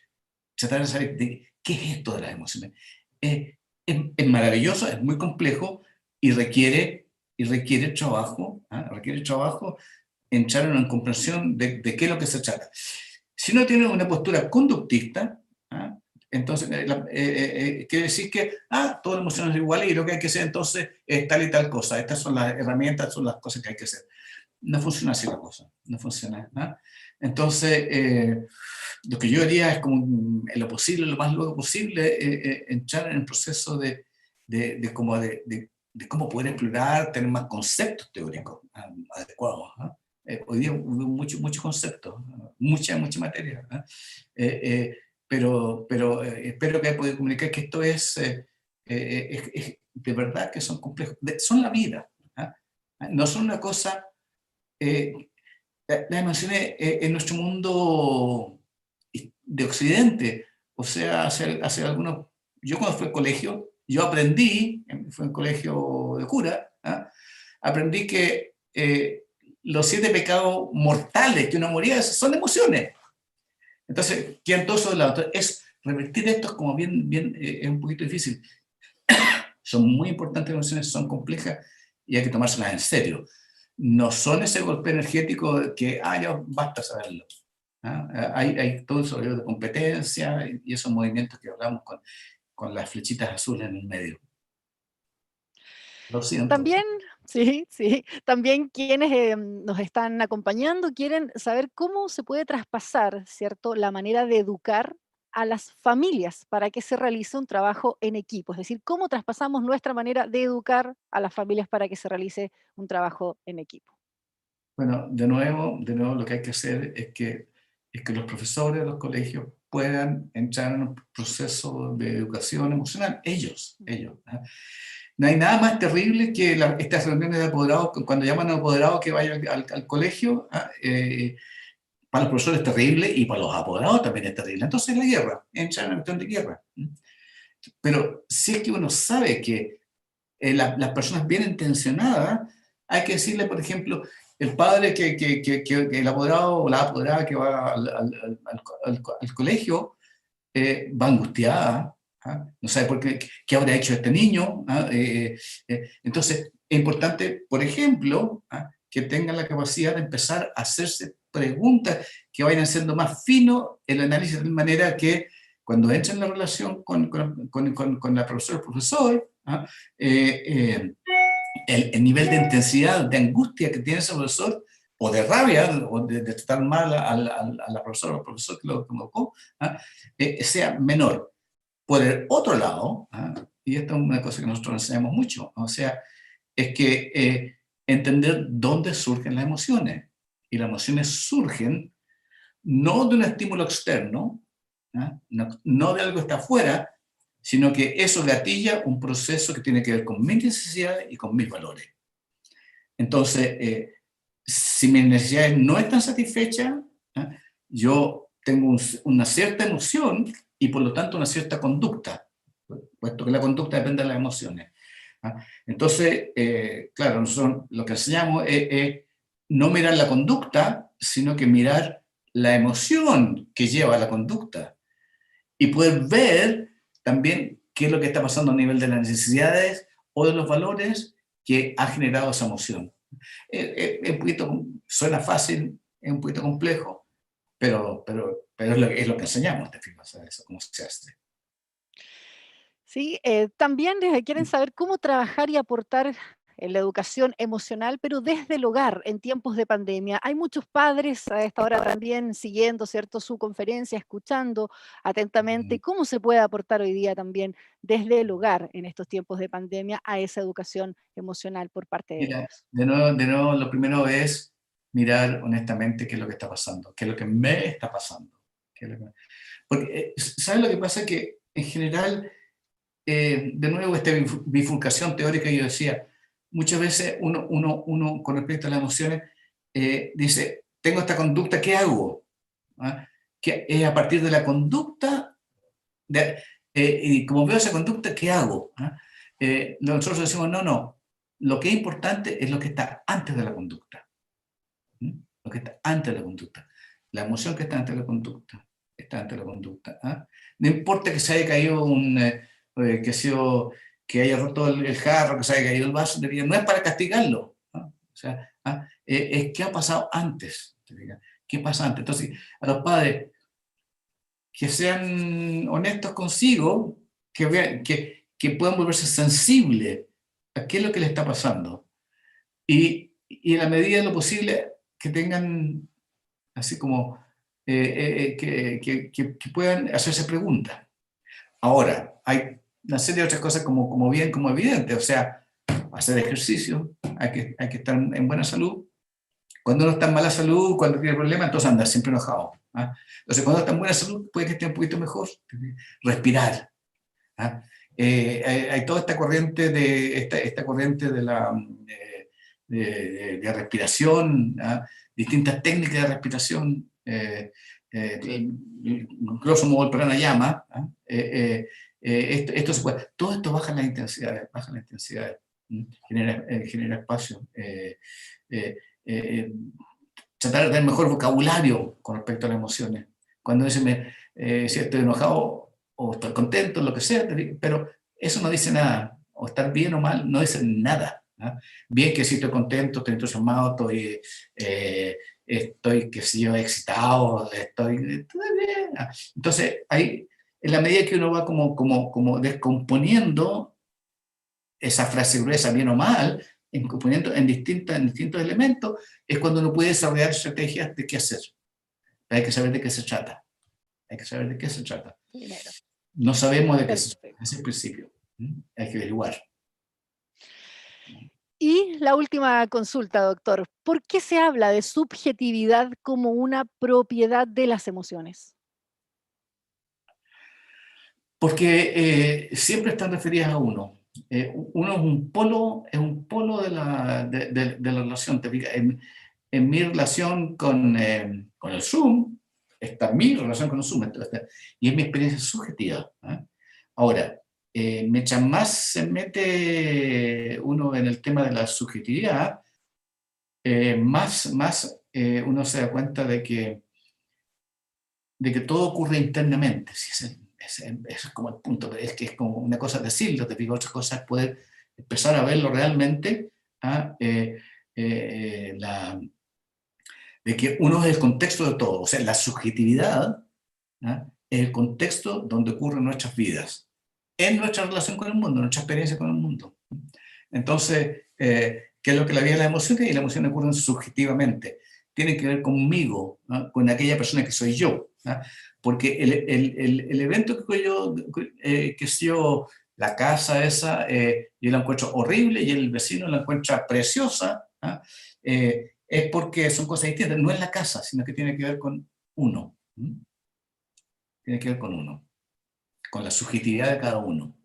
tratar de saber de qué es esto de las emociones. Es maravilloso, es muy complejo y requiere trabajo, requiere trabajo entrar en una comprensión de qué es lo que se trata. Si uno tiene una postura conductista, entonces quiere decir que todas las emociones son iguales y lo que hay que hacer entonces es tal y tal cosa. Estas son las herramientas, son las cosas que hay que hacer. No funciona así la cosa, no funciona. Entonces, lo que yo haría es, como en lo posible, lo más luego posible, entrar en el proceso de cómo poder explorar, tener más conceptos teóricos adecuados. Hoy día hubo muchos conceptos, mucha materia. Pero espero que haya podido comunicar que esto es de verdad que son complejos, son la vida. No son una cosa. Las emociones en nuestro mundo de Occidente, o sea, hace algunos. Yo cuando fui al colegio, yo aprendí, fue un colegio de cura, aprendí que los 7 pecados mortales que uno moría son emociones. Entonces, quedan todos esos lados. Es revertir esto es como bien, es un poquito difícil. Son muy importantes las emociones, son complejas y hay que tomárselas en serio. No son ese golpe energético que, ya basta saberlo. Hay todo eso de competencia y esos movimientos que hablamos con las flechitas azules en el medio. Lo siento. También, sí, también quienes nos están acompañando quieren saber cómo se puede traspasar, ¿cierto?, la manera de educar a las familias para que se realice un trabajo en equipo. Es decir, cómo traspasamos nuestra manera de educar a las familias para que se realice un trabajo en equipo. Bueno, de nuevo lo que hay que hacer es que los profesores de los colegios puedan entrar en un proceso de educación emocional, ellos. No hay nada más terrible que estas reuniones de apoderados, cuando llaman a apoderados que vayan al colegio, para los profesores es terrible y para los apoderados también es terrible. Entonces la guerra, entra en una cuestión de guerra. Pero si es que uno sabe que las personas bien intencionadas, hay que decirle, por ejemplo, el padre que el apoderado o la apoderada que va al colegio va angustiada, no sabe qué habrá hecho este niño. Entonces, es importante, por ejemplo, que tengan la capacidad de empezar a hacerse preguntas que vayan siendo más fino el análisis, de manera que cuando entren en la relación con la profesora o el profesor, el nivel de intensidad, de angustia que tiene ese profesor, o de rabia, o de tratar mal a la profesora o al profesor que lo convocó, sea menor. Por el otro lado, y esto es una cosa que nosotros enseñamos mucho, o sea, es que entender dónde surgen las emociones. Y las emociones surgen no de un estímulo externo, no de algo que está afuera, sino que eso gatilla un proceso que tiene que ver con mis necesidades y con mis valores. Entonces, si mis necesidades no están satisfechas, yo tengo una cierta emoción y por lo tanto una cierta conducta, puesto que la conducta depende de las emociones. Entonces, claro, nosotros lo que enseñamos es no mirar la conducta, sino que mirar la emoción que lleva a la conducta y poder ver también qué es lo que está pasando a nivel de las necesidades o de los valores que ha generado esa emoción. Es un poquito, suena fácil, es un poquito complejo, pero es lo que enseñamos, te fijas, ¿sabes? Eso, cómo se hace. Sí, también quieren saber cómo trabajar y aportar en la educación emocional, pero desde el hogar en tiempos de pandemia. Hay muchos padres a esta hora también siguiendo, ¿cierto?, su conferencia, escuchando atentamente. ¿Cómo se puede aportar hoy día también desde el hogar en estos tiempos de pandemia a esa educación emocional por parte de Mira, ellos? de nuevo, lo primero es mirar honestamente qué es lo que está pasando, qué es lo que me está pasando. Qué es lo que- Porque, ¿sabes lo que pasa? Que en general, de nuevo, esta bifurcación teórica que yo decía, muchas veces uno con respecto a las emociones, dice, tengo esta conducta, ¿qué hago? ¿Ah? Que es a partir de la conducta, y como veo esa conducta, ¿qué hago? ¿Ah? Nosotros decimos, no, no, lo que es importante es lo que está antes de la conducta. ¿Mm? Lo que está antes de la conducta. La emoción que está antes de la conducta. Está antes de la conducta. ¿Ah? No importa que se haya caído que, que haya roto el jarro, que se haya caído el vaso, no es para castigarlo. ¿Ah? O sea, es qué ha pasado antes. ¿Qué pasa antes? Entonces, a los padres que sean honestos consigo, que, vean, que puedan volverse sensibles a qué es lo que les está pasando. Y en la medida de lo posible, que tengan así como que puedan hacerse preguntas. Ahora, hay una serie de otras cosas como bien, como evidente, o sea, hacer ejercicio, hay que estar en buena salud. Cuando uno está en mala salud, cuando tiene problemas, entonces anda siempre enojado. ¿Ah? Entonces, cuando está en buena salud, puede que esté un poquito mejor. Respirar. ¿Ah? Hay toda esta corriente esta corriente de la de respiración, ¿ah? Distintas técnicas de respiración, grosso modo el pranayama, ¿ah? Esto se puede, todo esto baja la intensidad, genera espacio. Eh, eh, Tratar de tener mejor vocabulario con respecto a las emociones. Cuando dice, si estoy enojado o estoy contento, lo que sea, pero eso no dice nada. O estar bien o mal no dice nada. ¿No? Bien que si estoy contento, estoy entusiasmado, estoy qué sé yo, excitado, estoy bien. Entonces, ahí, en la medida que uno va como descomponiendo esa frase gruesa, bien o mal, poniendo en distintos elementos, es cuando uno puede desarrollar estrategias de qué hacer. Hay que saber de qué se trata. Hay que saber de qué se trata. Primero. No sabemos de qué se trata. Perfecto. Ese es el principio. Hay que averiguar. Y la última consulta, doctor. ¿Por qué se habla de subjetividad como una propiedad de las emociones? Porque siempre están referidas a uno. Uno es un polo de la relación. Te fijas, en mi relación con el Zoom, está mi relación con el Zoom, y es mi experiencia subjetiva. ¿Eh? Ahora, mientras más se mete uno en el tema de la subjetividad, más uno se da cuenta de que todo ocurre internamente. Si es como el punto, es que es como una cosa decirlo, te digo, otra cosa es poder empezar a verlo realmente, ¿ah? De que uno es el contexto de todo, o sea, la subjetividad, ¿ah? Es el contexto donde ocurren nuestras vidas, en nuestra relación con el mundo, en nuestra experiencia con el mundo. Entonces, ¿qué es lo que la vida de las emociones? Y las emociones ocurren subjetivamente. Tienen que ver conmigo, ¿no? Con aquella persona que soy yo. ¿No? Porque el evento que yo, la casa esa, yo la encuentro horrible y el vecino la encuentra preciosa, ¿no? Es porque son cosas distintas. No es la casa, sino que tiene que ver con uno. ¿No? Tiene que ver con uno, con la subjetividad de cada uno.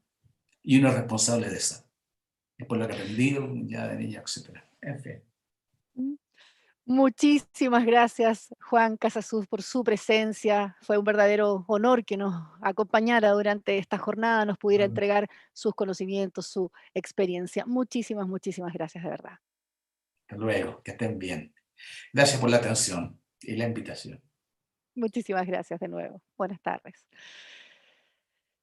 Y uno es responsable de esa. Es por lo que he aprendido ya de niña, etcétera. En fin. Mm. Muchísimas gracias, Juan Casasus, por su presencia. Fue un verdadero honor que nos acompañara durante esta jornada, nos pudiera entregar sus conocimientos, su experiencia. Muchísimas, muchísimas gracias, de verdad. Hasta luego, que estén bien. Gracias por la atención y la invitación. Muchísimas gracias de nuevo. Buenas tardes.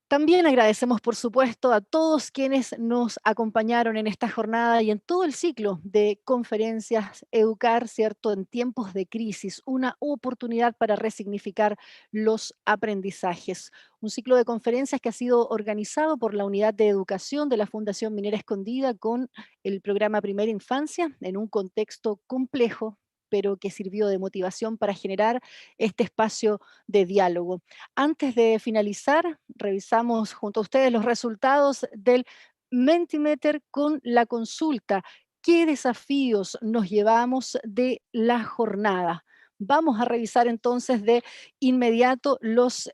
También agradecemos, por supuesto, a todos quienes nos acompañaron en esta jornada y en todo el ciclo de conferencias Educar, ¿cierto?, en tiempos de crisis, una oportunidad para resignificar los aprendizajes. Un ciclo de conferencias que ha sido organizado por la Unidad de Educación de la Fundación Minera Escondida con el programa Primera Infancia en un contexto complejo, pero que sirvió de motivación para generar este espacio de diálogo. Antes de finalizar, revisamos junto a ustedes los resultados del Mentimeter con la consulta. ¿Qué desafíos nos llevamos de la jornada? Vamos a revisar entonces de inmediato los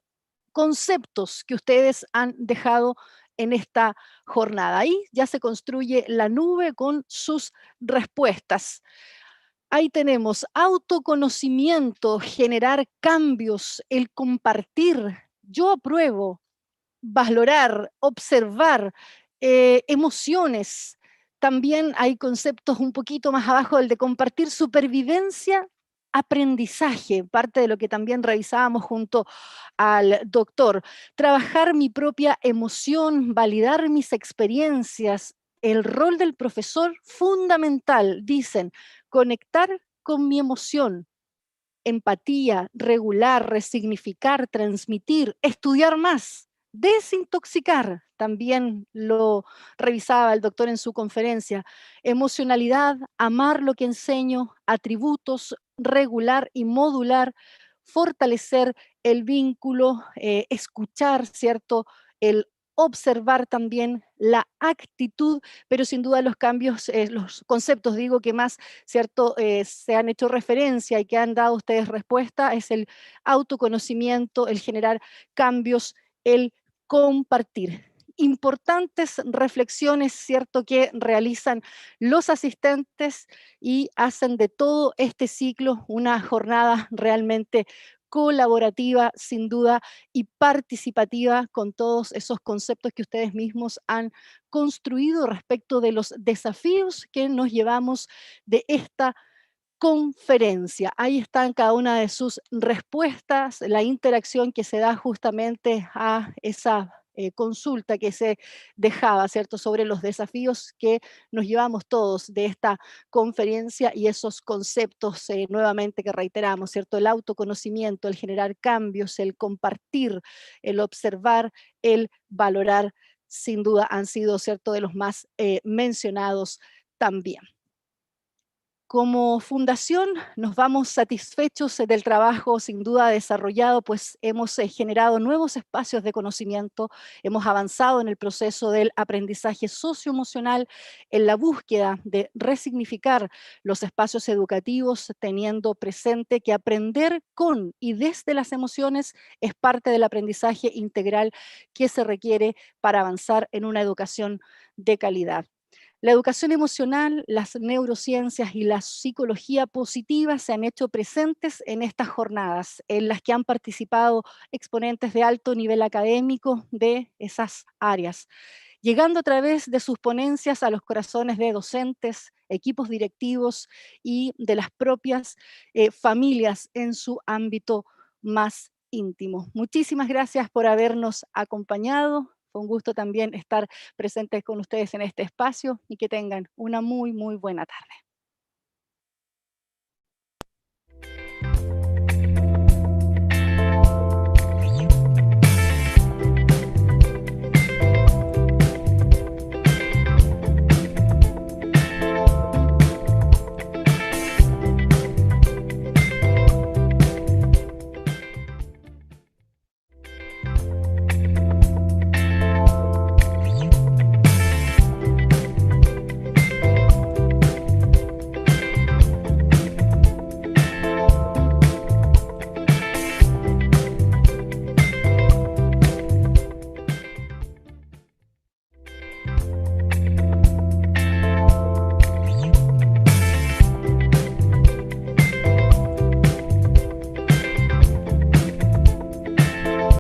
conceptos que ustedes han dejado en esta jornada. Ahí ya se construye la nube con sus respuestas. Ahí tenemos autoconocimiento, generar cambios, el compartir. Yo apruebo, valorar, observar, emociones. También hay conceptos un poquito más abajo del de compartir supervivencia, aprendizaje, parte de lo que también revisábamos junto al doctor. Trabajar mi propia emoción, validar mis experiencias. El rol del profesor fundamental, dicen, conectar con mi emoción, empatía, regular, resignificar, transmitir, estudiar más, desintoxicar, también lo revisaba el doctor en su conferencia, emocionalidad, amar lo que enseño, atributos, regular y modular, fortalecer el vínculo, escuchar, ¿cierto? El observar también la actitud, pero sin duda los cambios, los conceptos, digo, que más, ¿cierto?, se han hecho referencia y que han dado ustedes respuesta, es el autoconocimiento, el generar cambios, el compartir. Importantes reflexiones, ¿cierto?, que realizan los asistentes y hacen de todo este ciclo una jornada realmente colaborativa, sin duda, y participativa con todos esos conceptos que ustedes mismos han construido respecto de los desafíos que nos llevamos de esta conferencia. Ahí están cada una de sus respuestas, la interacción que se da justamente a esa consulta que se dejaba, ¿cierto?, sobre los desafíos que nos llevamos todos de esta conferencia y esos conceptos nuevamente que reiteramos, ¿cierto? El autoconocimiento, el generar cambios, el compartir, el observar, el valorar, sin duda han sido, ¿cierto?, de los más mencionados también. Como fundación nos vamos satisfechos del trabajo sin duda desarrollado, pues hemos generado nuevos espacios de conocimiento, hemos avanzado en el proceso del aprendizaje socioemocional, en la búsqueda de resignificar los espacios educativos, teniendo presente que aprender con y desde las emociones es parte del aprendizaje integral que se requiere para avanzar en una educación de calidad. La educación emocional, las neurociencias y la psicología positiva se han hecho presentes en estas jornadas, en las que han participado exponentes de alto nivel académico de esas áreas, llegando a través de sus ponencias a los corazones de docentes, equipos directivos y de las propias familias en su ámbito más íntimo. Muchísimas gracias por habernos acompañado. Fue un gusto también estar presentes con ustedes en este espacio y que tengan una muy, muy buena tarde.